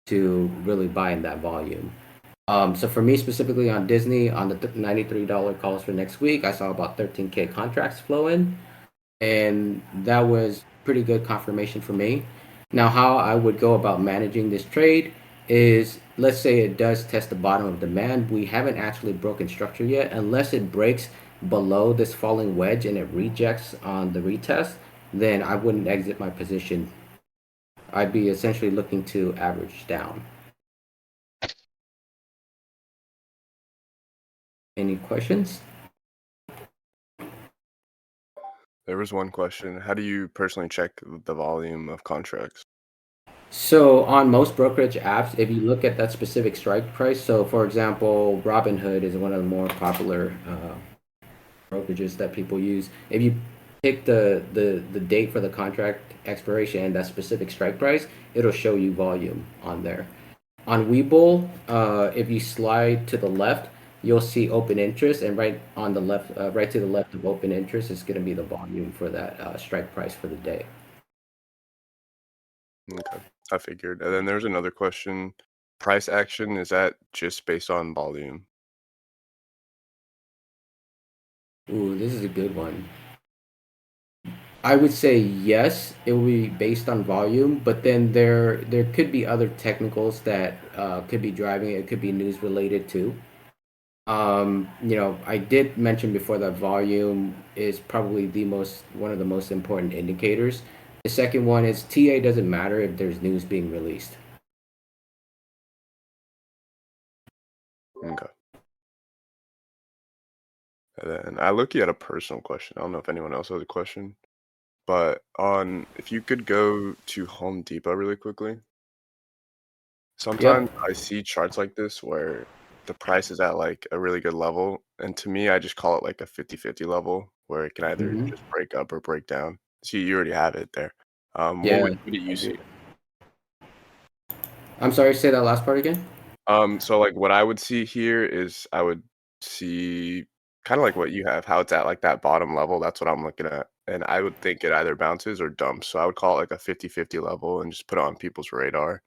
Speaker 2: to really buy in that volume. So for me specifically on Disney, on the $93 calls for next week, I saw about 13K contracts flow in, and that was pretty good confirmation for me. Now, how I would go about managing this trade is, let's say it does test the bottom of demand. We haven't actually broken structure yet. Unless it breaks below this falling wedge and it rejects on the retest, then I wouldn't exit my position. I'd be essentially looking to average down. Any questions?
Speaker 9: There was one question. How do you personally check the volume of contracts?
Speaker 2: So on most brokerage apps, if you look at that specific strike price, so for example, Robinhood is one of the more popular brokerages that people use. If you pick the date for the contract expiration and that specific strike price, it'll show you volume on there. On Webull, if you slide to the left, you'll see open interest, and right on the left, right to the left of open interest is going to be the volume for that strike price for the day.
Speaker 9: Okay, I figured. And then there's another question. Price action, is that just based on volume?
Speaker 2: Ooh, this is a good one. I would say yes, it will be based on volume, but then there could be other technicals that could be driving it. It could be news related too. I did mention before that volume is probably one of the most important indicators. The second one is TA doesn't matter if there's news being released.
Speaker 9: Okay. And then I look at a personal question. I don't know if anyone else has a question, but if you could go to Home Depot really quickly. Sometimes I see charts like this where the price is at like a really good level, and to me, I just call it like a 50-50 level where it can either
Speaker 2: Mhm.
Speaker 9: just break up or break down. See, you already have it there.
Speaker 2: Yeah,
Speaker 9: What do you see?
Speaker 2: I'm sorry, say that last part again.
Speaker 9: So like what I would see here is I would see kind of like what you have, how it's at like that bottom level. That's what I'm looking at. And I would think it either bounces or dumps. So I would call it like a 50-50 level and just put it on people's radar.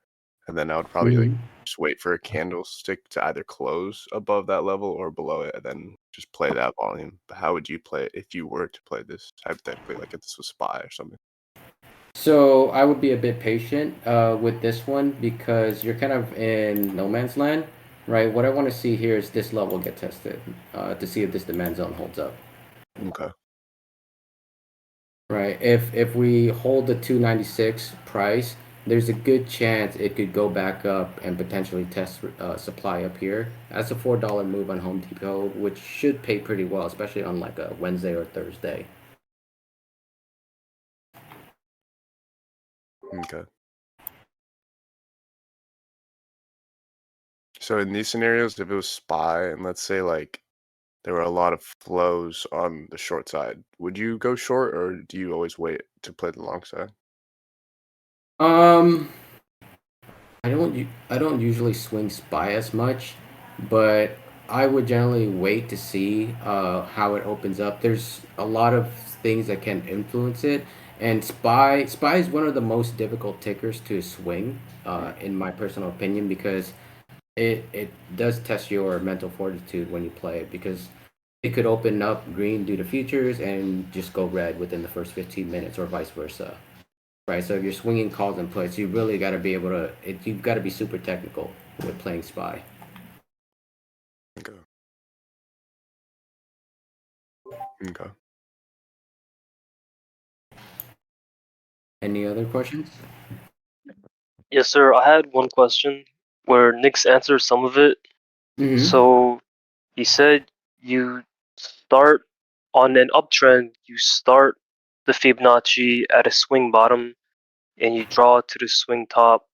Speaker 9: And then I would probably like
Speaker 2: Mhm.
Speaker 9: just wait for a candlestick to either close above that level or below it and then just play that volume. But how would you play it if you were to play this hypothetically, like if this was SPY or something?
Speaker 2: So I would be a bit patient with this one because you're kind of in no man's land, right? What I want to see here is this level get tested to see if this demand zone holds up,
Speaker 9: Okay.
Speaker 2: right? If we hold the 296 price, there's a good chance it could go back up and potentially test supply up here. That's a $4 move on Home Depot, which should pay pretty well, especially on like a Wednesday or Thursday.
Speaker 9: Okay. So in these scenarios, if it was SPY and let's say like there were a lot of flows on the short side, would you go short or do you always wait to play the long side?
Speaker 2: Um, I don't usually swing SPY as much, but I would generally wait to see how it opens up. There's a lot of things that can influence it, and SPY is one of the most difficult tickers to swing, in my personal opinion, because it does test your mental fortitude when you play it, because it could open up green due to futures and just go red within the first 15 minutes, or vice versa. Right, so if you're swinging calls and puts, you really got to be able to. You've got to be super technical with playing SPY.
Speaker 9: Okay. Okay.
Speaker 2: Any other questions?
Speaker 5: Yes, sir. I had one question where Nick's answered some of it.
Speaker 2: Mm-hmm.
Speaker 5: So he said you start on an uptrend, you start the Fibonacci at a swing bottom and you draw to the swing top.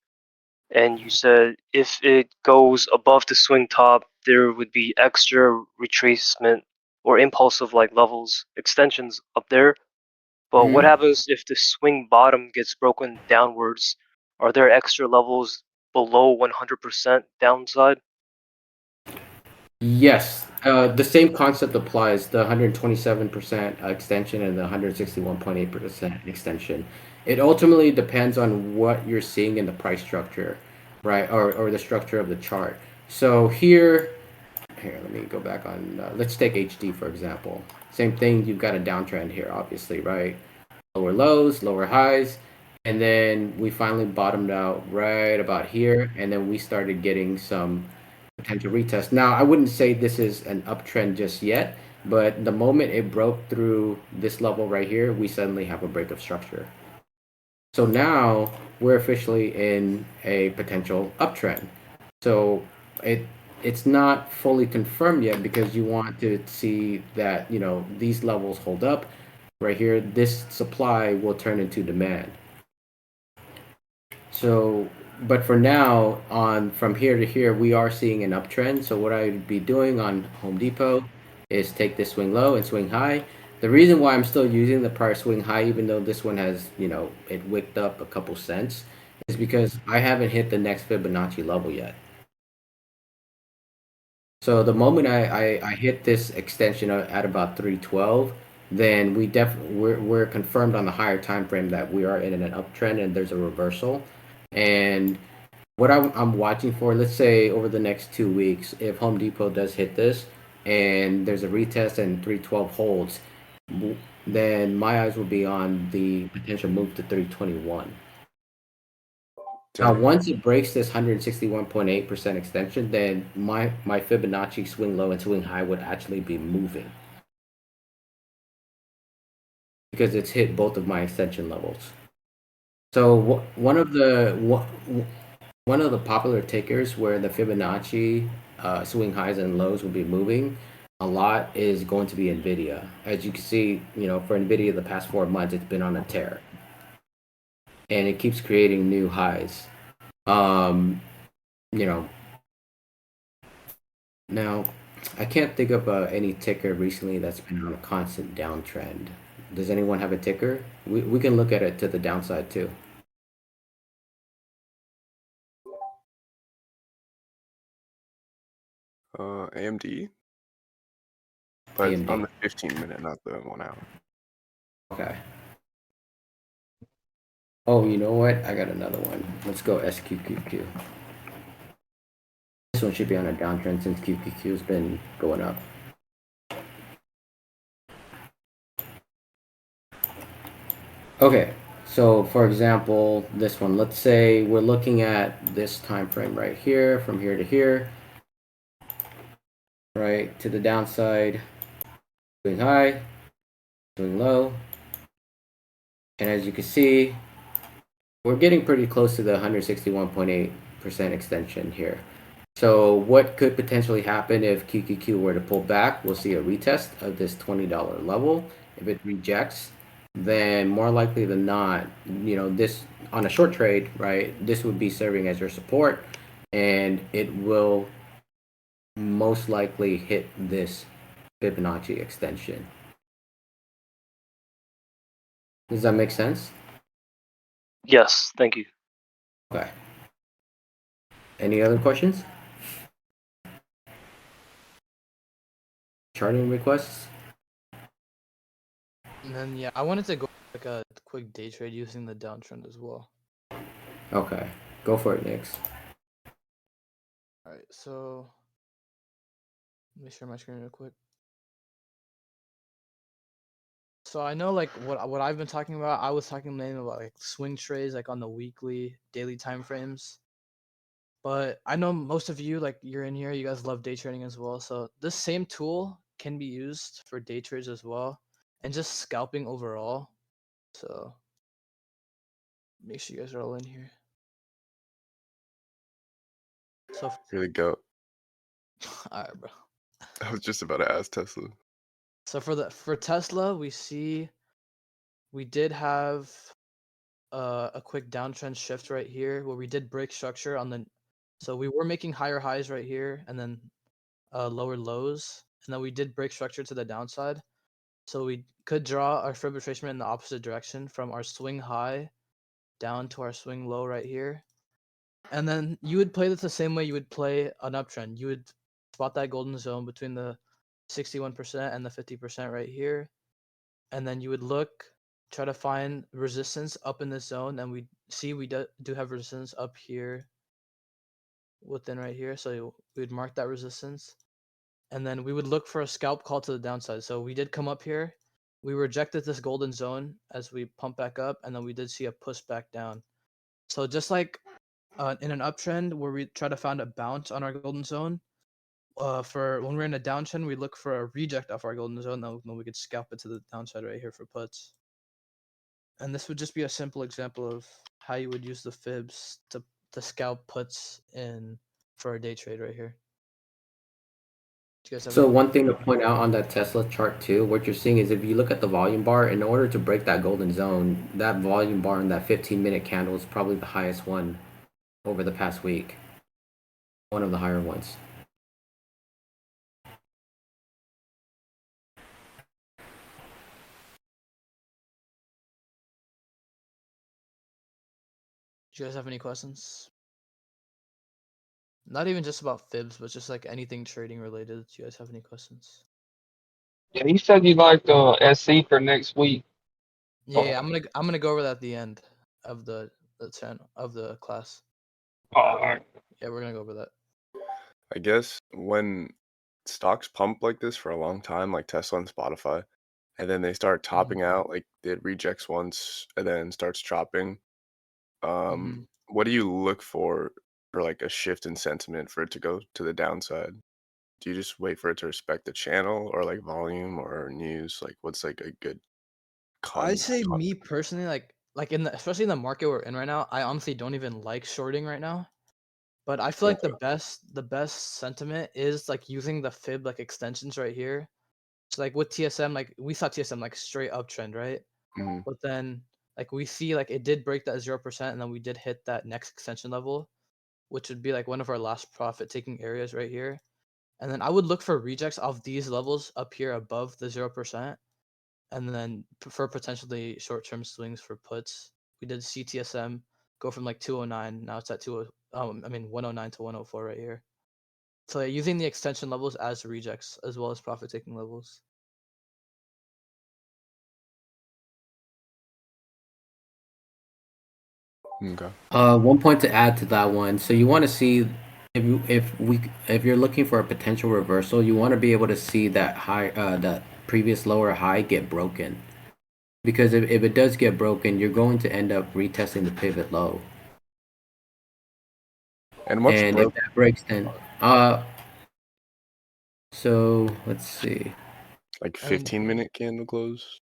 Speaker 5: And you said if it goes above the swing top, there would be extra retracement or impulsive like levels, extensions up there. But what
Speaker 2: Mm-hmm.
Speaker 5: happens if the swing bottom gets broken downwards? Are there extra levels below 100% downside?
Speaker 2: Yes, the same concept applies, the 127% extension and the 161.8% extension. It ultimately depends on what you're seeing in the price structure, right? Or the structure of the chart. So here, let me go back on, let's take HD for example. Same thing, you've got a downtrend here, obviously, right? Lower lows, lower highs, and then we finally bottomed out right about here, and then we started getting some potential retest. Now, I wouldn't say this is an uptrend just yet, but the moment it broke through this level right here, we suddenly have a break of structure. So now we're officially in a potential uptrend. So it's not fully confirmed yet because you want to see that, these levels hold up. Right here, this supply will turn into demand. So, but for now, on from here to here, we are seeing an uptrend. So what I'd be doing on Home Depot is take this swing low and swing high. The reason why I'm still using the prior swing high, even though this one has, it wicked up a couple cents, is because I haven't hit the next Fibonacci level yet. So the moment I hit this extension at about 312, then we're confirmed on the higher time frame that we are in an uptrend and there's a reversal. And what I'm watching for, let's say over the next 2 weeks, if Home Depot does hit this and there's a retest and 312 holds, then my eyes will be on the potential move to 321. Now,
Speaker 9: Dang.
Speaker 2: once it breaks this 161.8% extension, then my Fibonacci swing low and swing high would actually be moving because it's hit both of my extension levels. So one of the popular tickers where the Fibonacci swing highs and lows will be moving a lot is going to be Nvidia. As you can see, for Nvidia, the past 4 months it's been on a tear, and it keeps creating new highs. You know, Now, I can't think of any ticker recently that's been on a constant downtrend. Does anyone have a ticker? We can look at it to the downside too.
Speaker 9: AMD, but on
Speaker 2: AMD.
Speaker 9: the 15-minute, not the 1 hour.
Speaker 2: Okay. Oh, you know what? I got another one. Let's go SQQQ. This one should be on a downtrend since QQQ has been going up. Okay, so for example, this one, let's say we're looking at this time frame right here, from here to here, right to the downside, swing high, swing low, and as you can see, we're getting pretty close to the 161.8% extension here. So what could potentially happen if QQQ were to pull back? We'll see a retest of this $20 level. If it rejects, then more likely than not, this on a short trade, right, this would be serving as your support, and it will most likely hit this Fibonacci extension. Does that make sense?
Speaker 5: Yes, thank you.
Speaker 2: Okay. Any other questions? Charting requests?
Speaker 1: And then yeah, I wanted to go like a quick day trade using the downtrend as well.
Speaker 2: Okay, go for it, Nix.
Speaker 1: All right, so let me share my screen real quick. So I know like what I've been talking about. I was talking mainly about like swing trades, like on the weekly, daily time frames. But I know most of you, like you're in here, you guys love day trading as well. So this same tool can be used for day trades as well, and just scalping overall. So make sure you guys are all in here. So
Speaker 9: Here we go.
Speaker 1: all right, bro.
Speaker 9: I was just about to ask Tesla.
Speaker 1: So for Tesla, we see we did have a quick downtrend shift right here where we did break structure on the. So we were making higher highs right here and then lower lows, and then we did break structure to the downside. So we could draw our Fib retracement in the opposite direction from our swing high down to our swing low right here. And then you would play this the same way you would play an uptrend. You would spot that golden zone between the 61% and the 50% right here. And then you would look, try to find resistance up in this zone. And we see we do have resistance up here within right here. So we would mark that resistance. And then we would look for a scalp call to the downside. So we did come up here. We rejected this golden zone as we pump back up. And then we did see a push back down. So just like in an uptrend where we try to find a bounce on our golden zone, for when we're in a downtrend, we look for a reject off our golden zone. Then we could scalp it to the downside right here for puts. And this would just be a simple example of how you would use the fibs to scalp puts in for a day trade right here. Do you guys have
Speaker 2: So
Speaker 1: any
Speaker 2: one thing to point out on that Tesla chart too, what you're seeing is if you look at the volume bar, in order to break that golden zone, that volume bar in that 15-minute candle is probably the highest one over the past week. One of the higher ones.
Speaker 1: Do you guys have any questions? Not even just about fibs, but just like anything trading related. Do you guys have any questions?
Speaker 6: Yeah, he said you liked SC for next week.
Speaker 1: Yeah, I'm gonna go over that at the end of the channel of the class.
Speaker 6: All right.
Speaker 1: Yeah, we're gonna go over that.
Speaker 9: I guess when stocks pump like this for a long time, like Tesla and Spotify, and then they start topping out, like it rejects once and then starts chopping. What do you look for like a shift in sentiment for it to go to the downside? Do you just wait for it to respect the channel or like volume or news? Like what's like a good
Speaker 1: I'd
Speaker 9: con?
Speaker 1: say me personally, like in the especially in the market we're in right now, I honestly don't even like shorting right now. But I feel like the best sentiment is like using the fib like extensions right here. So like with TSM, like we saw TSM like straight uptrend, right?
Speaker 9: hmm
Speaker 1: But then like we see like it did break that 0%, and then we did hit that next extension level, which would be like one of our last profit taking areas right here. And then I would look for rejects off these levels up here above the 0%. And then for potentially short-term swings for puts, we did CTSM go from like 209, now it's at 109 to 104 right here. So yeah, using the extension levels as rejects as well as profit-taking levels.
Speaker 9: Okay.
Speaker 2: One point to add to that one. So you want to see if you're looking for a potential reversal, you want to be able to see that that previous lower high get broken. Because if it does get broken, you're going to end up retesting the pivot low.
Speaker 9: And what's
Speaker 2: And if that breaks, then so let's see.
Speaker 9: like
Speaker 1: And
Speaker 9: 15-minute candle close?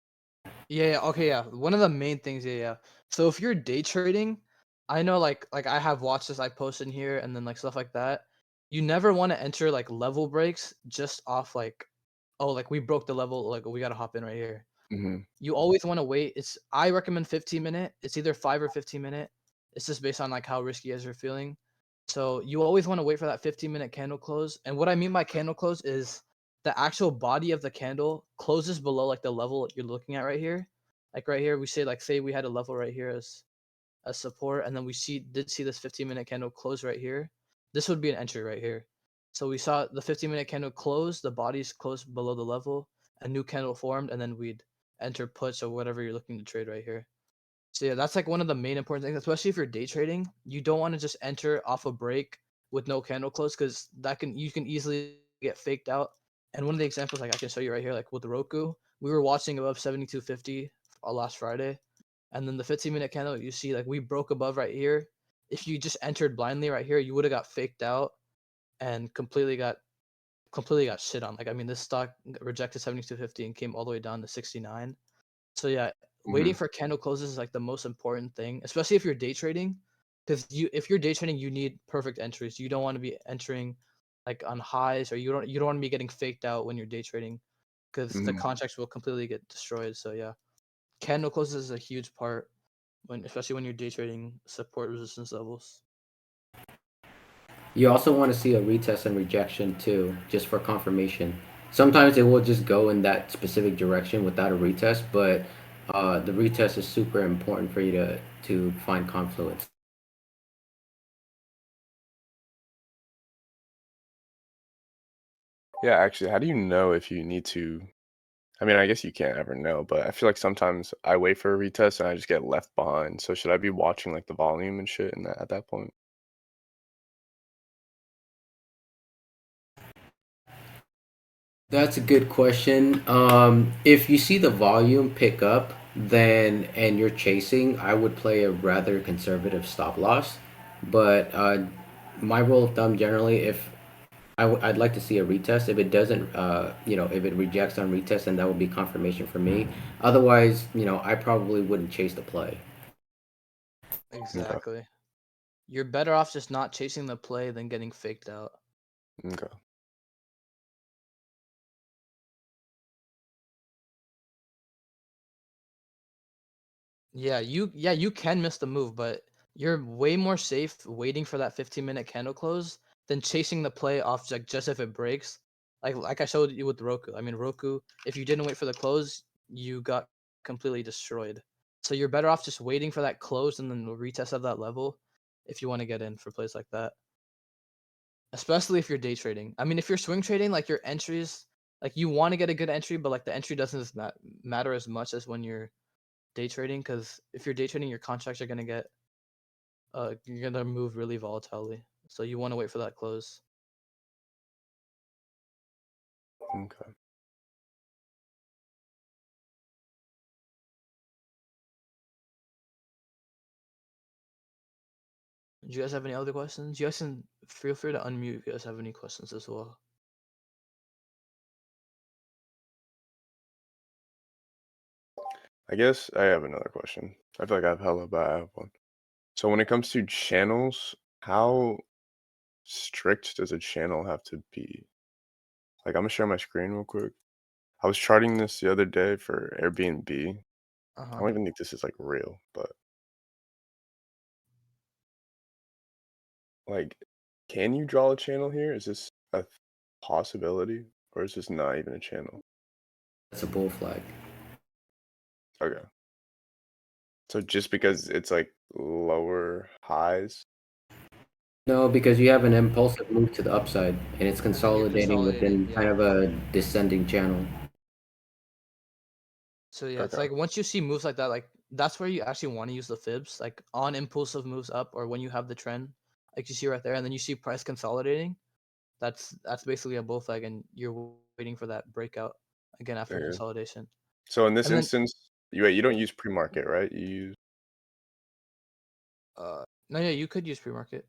Speaker 1: yeah, okay, yeah. One of the main things, yeah. So if you're day trading, I know like I have watches I post in here and then like stuff like that. You never want to enter like level breaks just off like, oh, like we broke the level, like we gotta hop in right here.
Speaker 9: hmm
Speaker 1: You always want to wait. I recommend 15-minute. It's either 5 or 15-minute. It's just based on like how risky you guys are feeling. So you always want to wait for that 15-minute candle close. And what I mean by candle close is the actual body of the candle closes below like the level you're looking at right here. Like right here, we say we had a level right here as support, and then we did see this 15-minute candle close right here. This would be an entry right here. So we saw the 15-minute candle close, the body's close below the level, a new candle formed, and then we'd enter puts or whatever you're looking to trade right here. So yeah, that's like one of the main important things, especially if you're day trading. You don't want to just enter off a break with no candle close, because you can easily get faked out. And one of the examples like I can show you right here, like with Roku, we were watching above 72.50 last Friday, and then the 15-minute candle, you see like we broke above right here. If you just entered blindly right here, you would have got faked out and completely got completely got shit on. Like, I mean, this stock rejected 72.50 and came all the way down to 69. So yeah, waiting for candle closes is like the most important thing, especially if you're day trading. Because if you're day trading, you need perfect entries. You don't want to be entering like on highs, or you don't want to be getting faked out when you're day trading, because the contracts will completely get destroyed. So yeah, candle closes is a huge part especially when you're day trading support resistance levels.
Speaker 2: You also want to see a retest and rejection too, just for confirmation. Sometimes it will just go in that specific direction without a retest, but the retest is super important for you to find confluence.
Speaker 9: Yeah, actually, how do you know if you need to? I mean, I guess you can't ever know, but I feel like sometimes I wait for a retest and I just get left behind. So should I be watching like the volume and shit in at that point?
Speaker 2: That's a good question. If you see the volume pick up, then and you're chasing, I would play a rather conservative stop loss. But my rule of thumb generally, if I'd like to see a retest. If it doesn't, if it rejects on retest, then that would be confirmation for me. Otherwise, I probably wouldn't chase the play.
Speaker 9: Okay.
Speaker 1: Exactly. You're better off just not chasing the play than getting faked out.
Speaker 9: Okay.
Speaker 1: Yeah, you can miss the move, but you're way more safe waiting for that 15-minute candle close than chasing the play off like just if it breaks. Like I showed you with Roku. I mean, Roku, if you didn't wait for the close, you got completely destroyed. So you're better off just waiting for that close and then the retest of that level if you want to get in for plays like that. Especially if you're day trading. I mean, if you're swing trading, like your entries, like you want to get a good entry, but like the entry doesn't matter as much as when you're day trading, because if you're day trading, your contracts are gonna get you're gonna move really volatilely. So you want to wait for that close.
Speaker 9: Okay.
Speaker 1: Do you guys have any other questions? You guys can feel free to unmute if you guys have any questions as well.
Speaker 9: I guess I have another question. I feel like I have hella, but I have one. So when it comes to channels, how strict does a channel have to be? Like, I'm gonna share my screen real quick. I was charting this the other day for Airbnb. I
Speaker 1: Uh-huh.
Speaker 9: don't even think this is like real, but like, can you draw a channel here? Is this a possibility, or is this not even a channel?
Speaker 2: That's a bull flag.
Speaker 9: Okay. So just because it's like lower highs?
Speaker 2: No, because you have an impulsive move to the upside, and it's
Speaker 1: And then you're
Speaker 2: consolidating
Speaker 1: consolidating,
Speaker 2: within kind
Speaker 1: yeah.
Speaker 2: of a descending channel.
Speaker 1: So yeah, it's
Speaker 9: Okay.
Speaker 1: like once you see moves like that, like that's where you actually want to use the fibs, like on impulsive moves up or when you have the trend, like you see right there, and then you see price consolidating. That's basically a bull flag, and you're waiting for that breakout again after
Speaker 9: Yeah.
Speaker 1: consolidation.
Speaker 9: So in this
Speaker 1: And then
Speaker 9: instance, you don't use pre-market, right? You use
Speaker 1: no, yeah, you could use pre-market,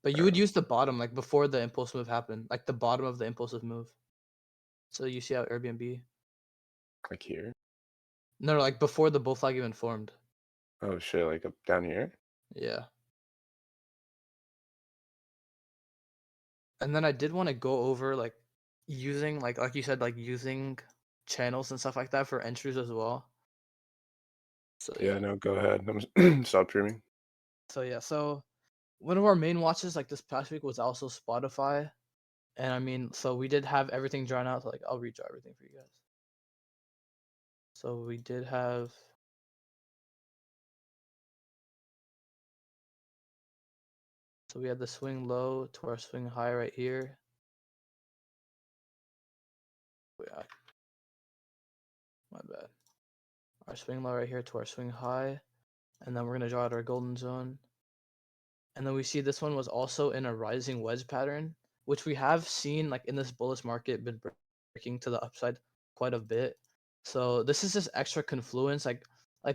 Speaker 1: but you would use the bottom, like before the impulse move happened, like the bottom of the impulsive move. So you see how Airbnb?
Speaker 9: like here.
Speaker 1: No, like before the bull flag even formed.
Speaker 9: Oh shit, like up down here?
Speaker 1: Yeah. And then I did want to go over like using like you said, like using channels and stuff like that for entries as well. So
Speaker 9: Yeah,
Speaker 1: yeah.
Speaker 9: no, go ahead. I'm stop dreaming.
Speaker 1: So yeah. So one of our main watches like this past week was also Spotify. And I mean, so we did have everything drawn out. So like I'll redraw everything for you guys. So we did have so we had the swing low to our swing high right here. Yeah, my bad. Our swing low right here to our swing high. And then we're gonna draw out our golden zone. And then we see this one was also in a rising wedge pattern, which we have seen like in this bullish market been breaking to the upside quite a bit. So this is just extra confluence. Like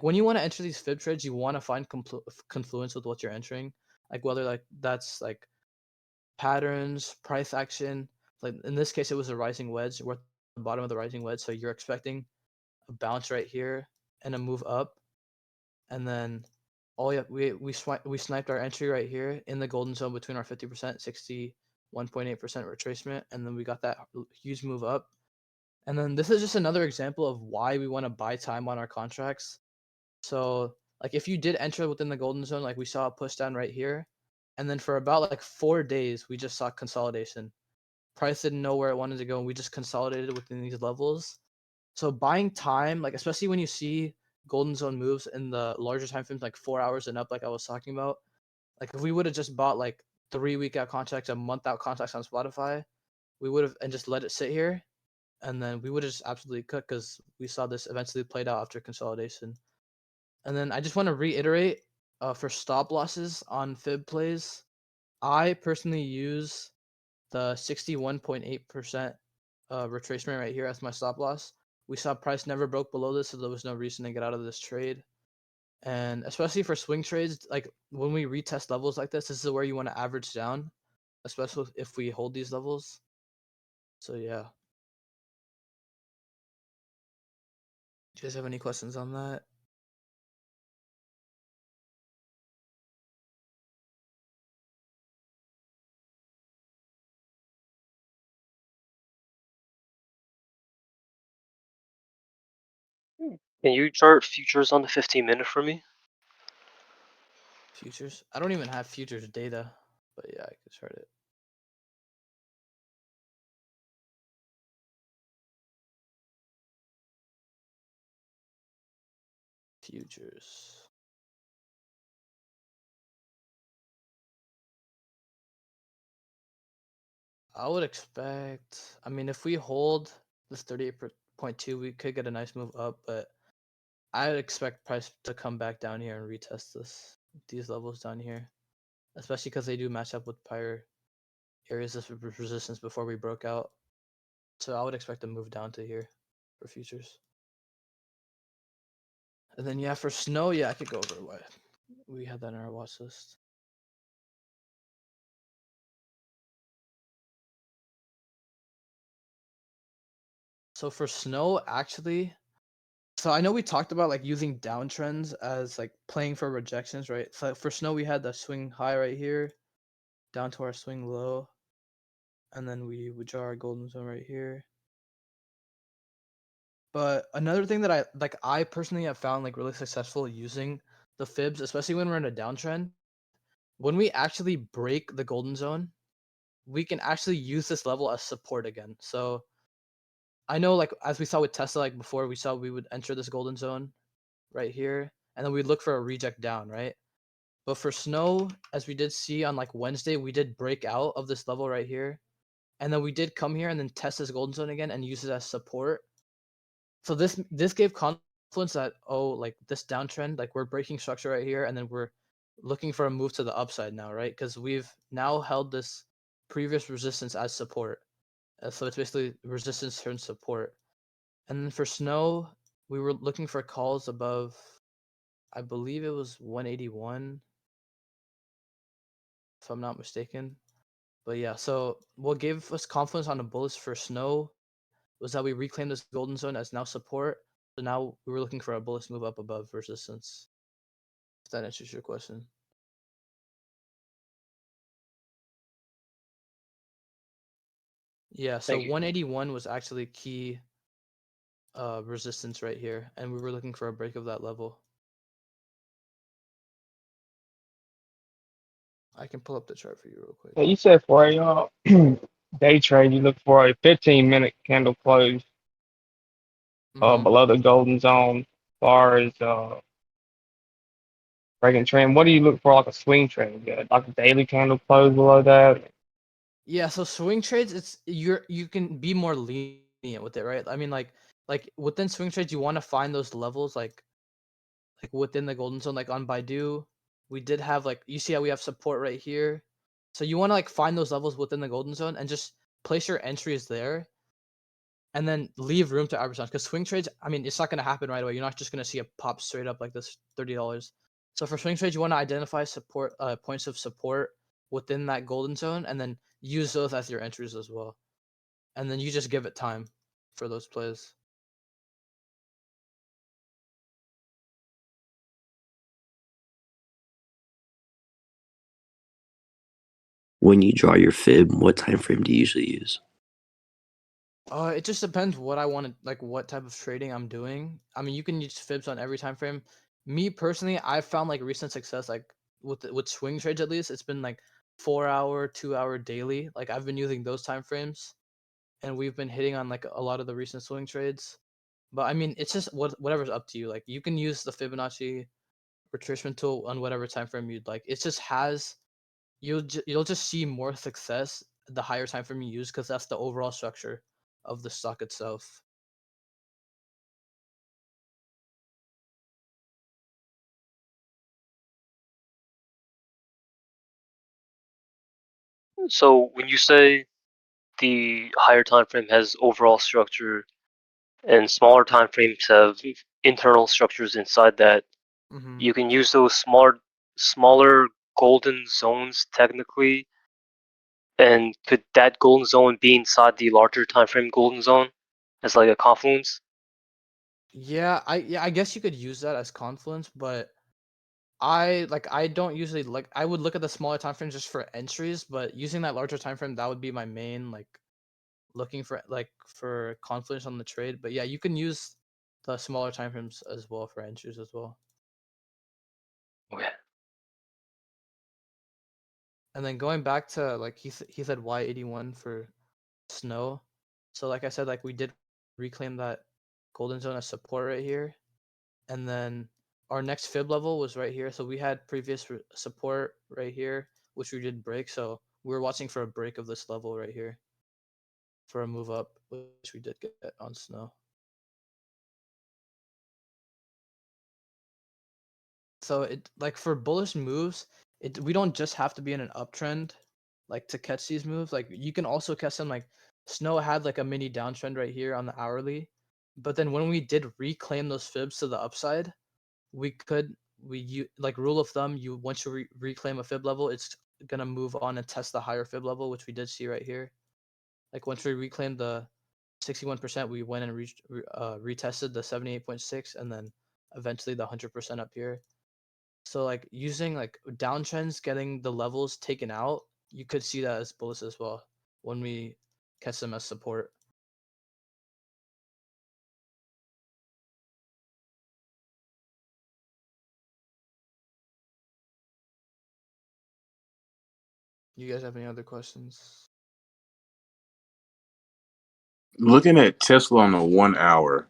Speaker 1: when you want to enter these fib trades, you want to find confluence with what you're entering. Like whether like that's like patterns, price action, Like in this case, it was a rising wedge. We're at the bottom of the rising wedge, so you're expecting a bounce right here and a move up, and then we sniped our entry right here in the golden zone between our 50%, 61.8% retracement, and then we got that huge move up. And then this is just another example of why we want to buy time on our contracts. So like if you did enter within the golden zone, like we saw a push down right here, and then for about like 4 days we just saw consolidation. Price didn't know where it wanted to go, and we just consolidated within these levels. So buying time, like especially when you see golden zone moves in the larger time frames, like 4 hours and up, like I was talking about, like if we would have just bought like 3-week out contracts, a month out contracts on Spotify, we would have and just let it sit here, and then we would have just absolutely cooked because we saw this eventually played out after consolidation. And then I just want to reiterate for stop losses on fib plays, I personally use the 61.8% retracement right here as my stop loss. We saw price never broke below this, so there was no reason to get out of this trade. And especially for swing trades, like when we retest levels like this is where you want to average down, especially if we hold these levels. So yeah. Do you guys have any questions on that?
Speaker 5: Can you chart futures on the 15-minute for me?
Speaker 1: Futures? I don't even have futures data, but yeah, I could chart it. Futures. I would expect, I mean, if we hold this 38.2, we could get a nice move up, but I would expect price to come back down here and retest these levels down here, especially because they do match up with prior areas of resistance before we broke out. So I would expect to move down to here for futures. And then yeah, for snow, yeah, I could go over what we had that in our watch list. So for snow, actually, so I know we talked about like using downtrends as like playing for rejections, right? So for snow, we had the swing high right here, down to our swing low, and then we would draw our golden zone right here. But another thing that I personally have found like really successful using the fibs, especially when we're in a downtrend, when we actually break the golden zone, we can actually use this level as support again. So I know like as we saw with Tesla, like before we saw we would enter this golden zone right here, and then we'd look for a reject down, right? But for snow, as we did see on like Wednesday, we did break out of this level right here. And then we did come here and then test this golden zone again and use it as support. So this gave confidence that, oh, like this downtrend, like we're breaking structure right here, and then we're looking for a move to the upside now, right? Because we've now held this previous resistance as support. So it's basically resistance turns support. And then for snow, we were looking for calls above, I believe it was 181, if I'm not mistaken. But yeah, so what gave us confidence on the bullish for snow was that we reclaimed this golden zone as now support. So now we were looking for a bullish move up above resistance. If that answers your question. Yeah, so
Speaker 5: Thank you.
Speaker 1: 181 was actually key resistance right here, and we were looking for a break of that level. I can pull up the chart for you real quick.
Speaker 6: Yeah, you said for a day trade, you look for a 15-minute candle close below the golden zone. As far as breaking trend, what do you look for like a swing trade? Yeah, like a daily candle close below that?
Speaker 1: Yeah, so swing trades, it's you can be more lenient with it, right? I mean, like within swing trades, you want to find those levels, like within the golden zone. Like on Baidu, we did have like you see how we have support right here, so you want to like find those levels within the golden zone and just place your entries there, and then leave room to arbitrage. Because swing trades, I mean, it's not gonna happen right away. You're not just gonna see a pop straight up like this $30. So for swing trades, you want to identify support points of support within that golden zone, and then use those as your entries as well. and then you just give it time for those plays.
Speaker 10: When you draw your fib, what time frame do you usually use?
Speaker 1: It just depends what I want to like, what type of trading I'm doing. I mean, you can use fibs on every time frame. Me personally, I've found like recent success like with swing trades at least. It's been like 4 hour, 2 hour daily. Like I've been using those time frames, and we've been hitting on like a lot of the recent swing trades. But I mean, it's just whatever's up to you. Like you can use the Fibonacci retracement tool on whatever time frame you'd like. It just has you'll just see more success the higher time frame you use because that's the overall structure of the stock itself.
Speaker 5: So when you say the higher time frame has overall structure and smaller time frames have internal structures inside that,
Speaker 1: Mm-hmm.
Speaker 5: you can use those smaller golden zones technically. And could that golden zone be inside the larger time frame golden zone as like a confluence?
Speaker 1: Yeah, I guess you could use that as confluence, but I don't usually like I would look at the smaller time frames just for entries, but using that larger time frame that would be my main like looking for confluence on the trade. But yeah, you can use the smaller time frames as well for entries as well.
Speaker 5: Okay.
Speaker 1: And then going back to like he said Y81 for snow. So like I said, like we did reclaim that golden zone as support right here, and then our next fib level was right here. So we had previous support right here, which we did break. So we were watching for a break of this level right here for a move up, which we did get on snow. So it like for bullish moves, we don't just have to be in an uptrend like to catch these moves. Like you can also catch them like Snow had like a mini downtrend right here on the hourly. But then when we did reclaim those fibs to the upside, like rule of thumb, you once you reclaim a fib level, it's gonna move on and test the higher fib level, which we did see right here. Like once we reclaimed the 61%, we went and retested the 78.6 and then eventually the 100% up here. So like using like downtrends, getting the levels taken out, you could see that as bullish as well when we catch them as support. You guys have any other questions?
Speaker 11: Looking at Tesla on the 1 hour,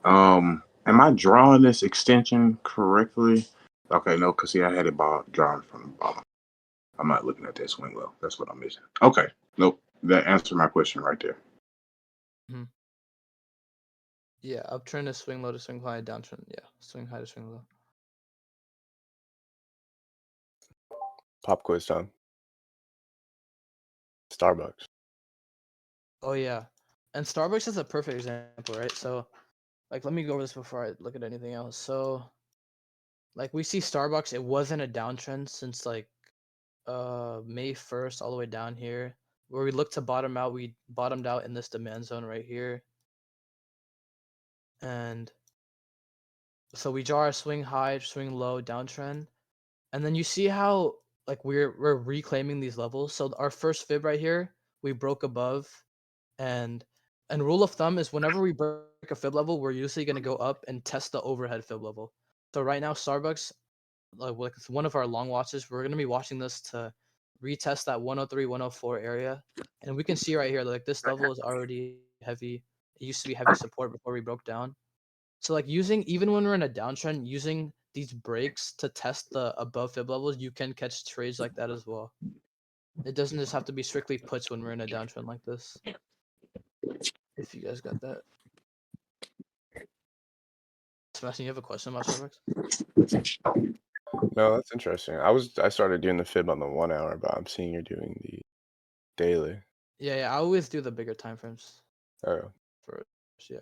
Speaker 11: am I drawing this extension correctly? Okay, no, because see, I had it drawn from the bottom. I'm not looking at that swing low. That's what I'm missing. Okay, nope. That answered my question right there.
Speaker 1: Mm-hmm. Yeah, uptrend to swing low to swing high, downtrend, yeah, swing high to swing low.
Speaker 9: Pop quiz time. Starbucks.
Speaker 1: Oh yeah, and Starbucks is a perfect example, right? So, like, let me go over this before I look at anything else. So, like, we see Starbucks, it wasn't a downtrend since like May 1st all the way down here, where we look to bottom out. We bottomed out in this demand zone right here, and so we draw our swing high, swing low, downtrend, and then you see how like we're reclaiming these levels. So our first fib right here, we broke above, and rule of thumb is whenever we break a fib level, we're usually going to go up and test the overhead fib level. So right now, Starbucks, like it's one of our long watches, we're going to be watching this to retest that 103, 104 area, and we can see right here like this level is already heavy. It used to be heavy support before we broke down. So like using even when we're in a downtrend, using these breaks to test the above fib levels, you can catch trades like that as well. It doesn't just have to be strictly puts when we're in a downtrend like this. If you guys got that. Sebastian, you have a question about Starbucks?
Speaker 9: No, that's interesting. I started doing the fib on the 1 hour, but I'm seeing you're doing the daily.
Speaker 1: Yeah, I always do the bigger time frames.
Speaker 9: Oh.
Speaker 1: First, yeah.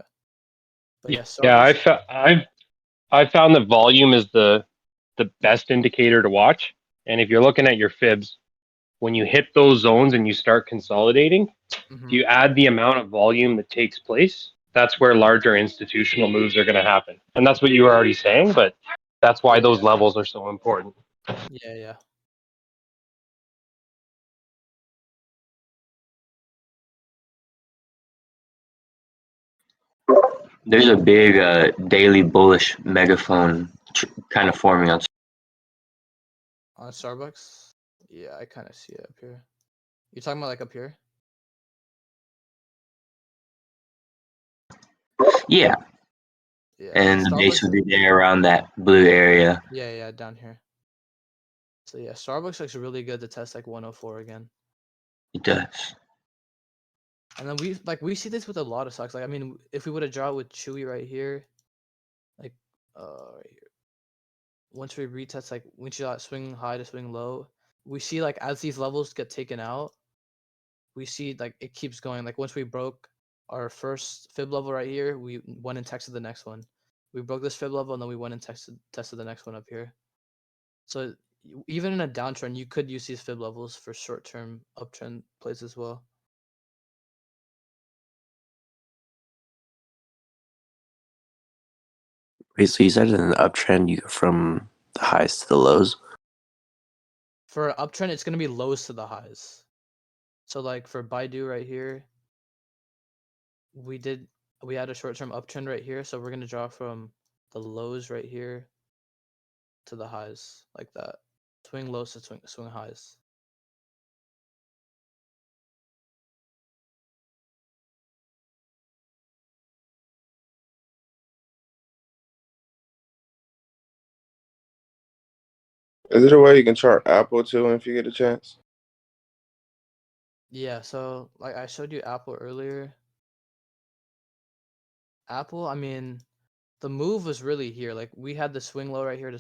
Speaker 1: But yeah,
Speaker 6: Yeah,
Speaker 1: Starbucks.
Speaker 6: I found that volume is the best indicator to watch. And if you're looking at your fibs,
Speaker 12: when you hit those zones and you start consolidating, if you add the amount of volume that takes place, that's where larger institutional moves are going to happen. And that's what you were already saying, but that's why those levels are so important.
Speaker 1: Yeah.
Speaker 10: There's a big daily bullish megaphone kind of forming on.
Speaker 1: On Starbucks? Yeah, I kind of see it up here. You talking about like up here?
Speaker 10: Yeah.
Speaker 1: Yeah.
Speaker 10: And the base
Speaker 1: Starbucks.
Speaker 10: would be there around that blue area.
Speaker 1: Yeah, down here. So yeah, Starbucks looks really good to test like 104 again.
Speaker 10: It does.
Speaker 1: And then we see this with a lot of stocks. Like I mean, if we would have drawn with Chewy right here, like right here. Once we retest like we shot swing high to swing low, we see like as these levels get taken out, we see like it keeps going. Like once we broke our first fib level right here, we went and tested the next one. We broke this fib level and then we went and tested the next one up here. So even in a downtrend, you could use these fib levels for short-term uptrend plays as well.
Speaker 10: Wait, so you said in an uptrend, you go from the highs to the lows?
Speaker 1: For an uptrend, it's going to be lows to the highs. So like for Baidu right here, we had a short-term uptrend right here. So we're going to draw from the lows right here to the highs like that. Swing lows to swing highs.
Speaker 9: Is there a way you can chart Apple too if you get a chance?
Speaker 1: Yeah, so like I showed you Apple earlier. Apple, I mean, the move was really here. Like we had the swing low right here to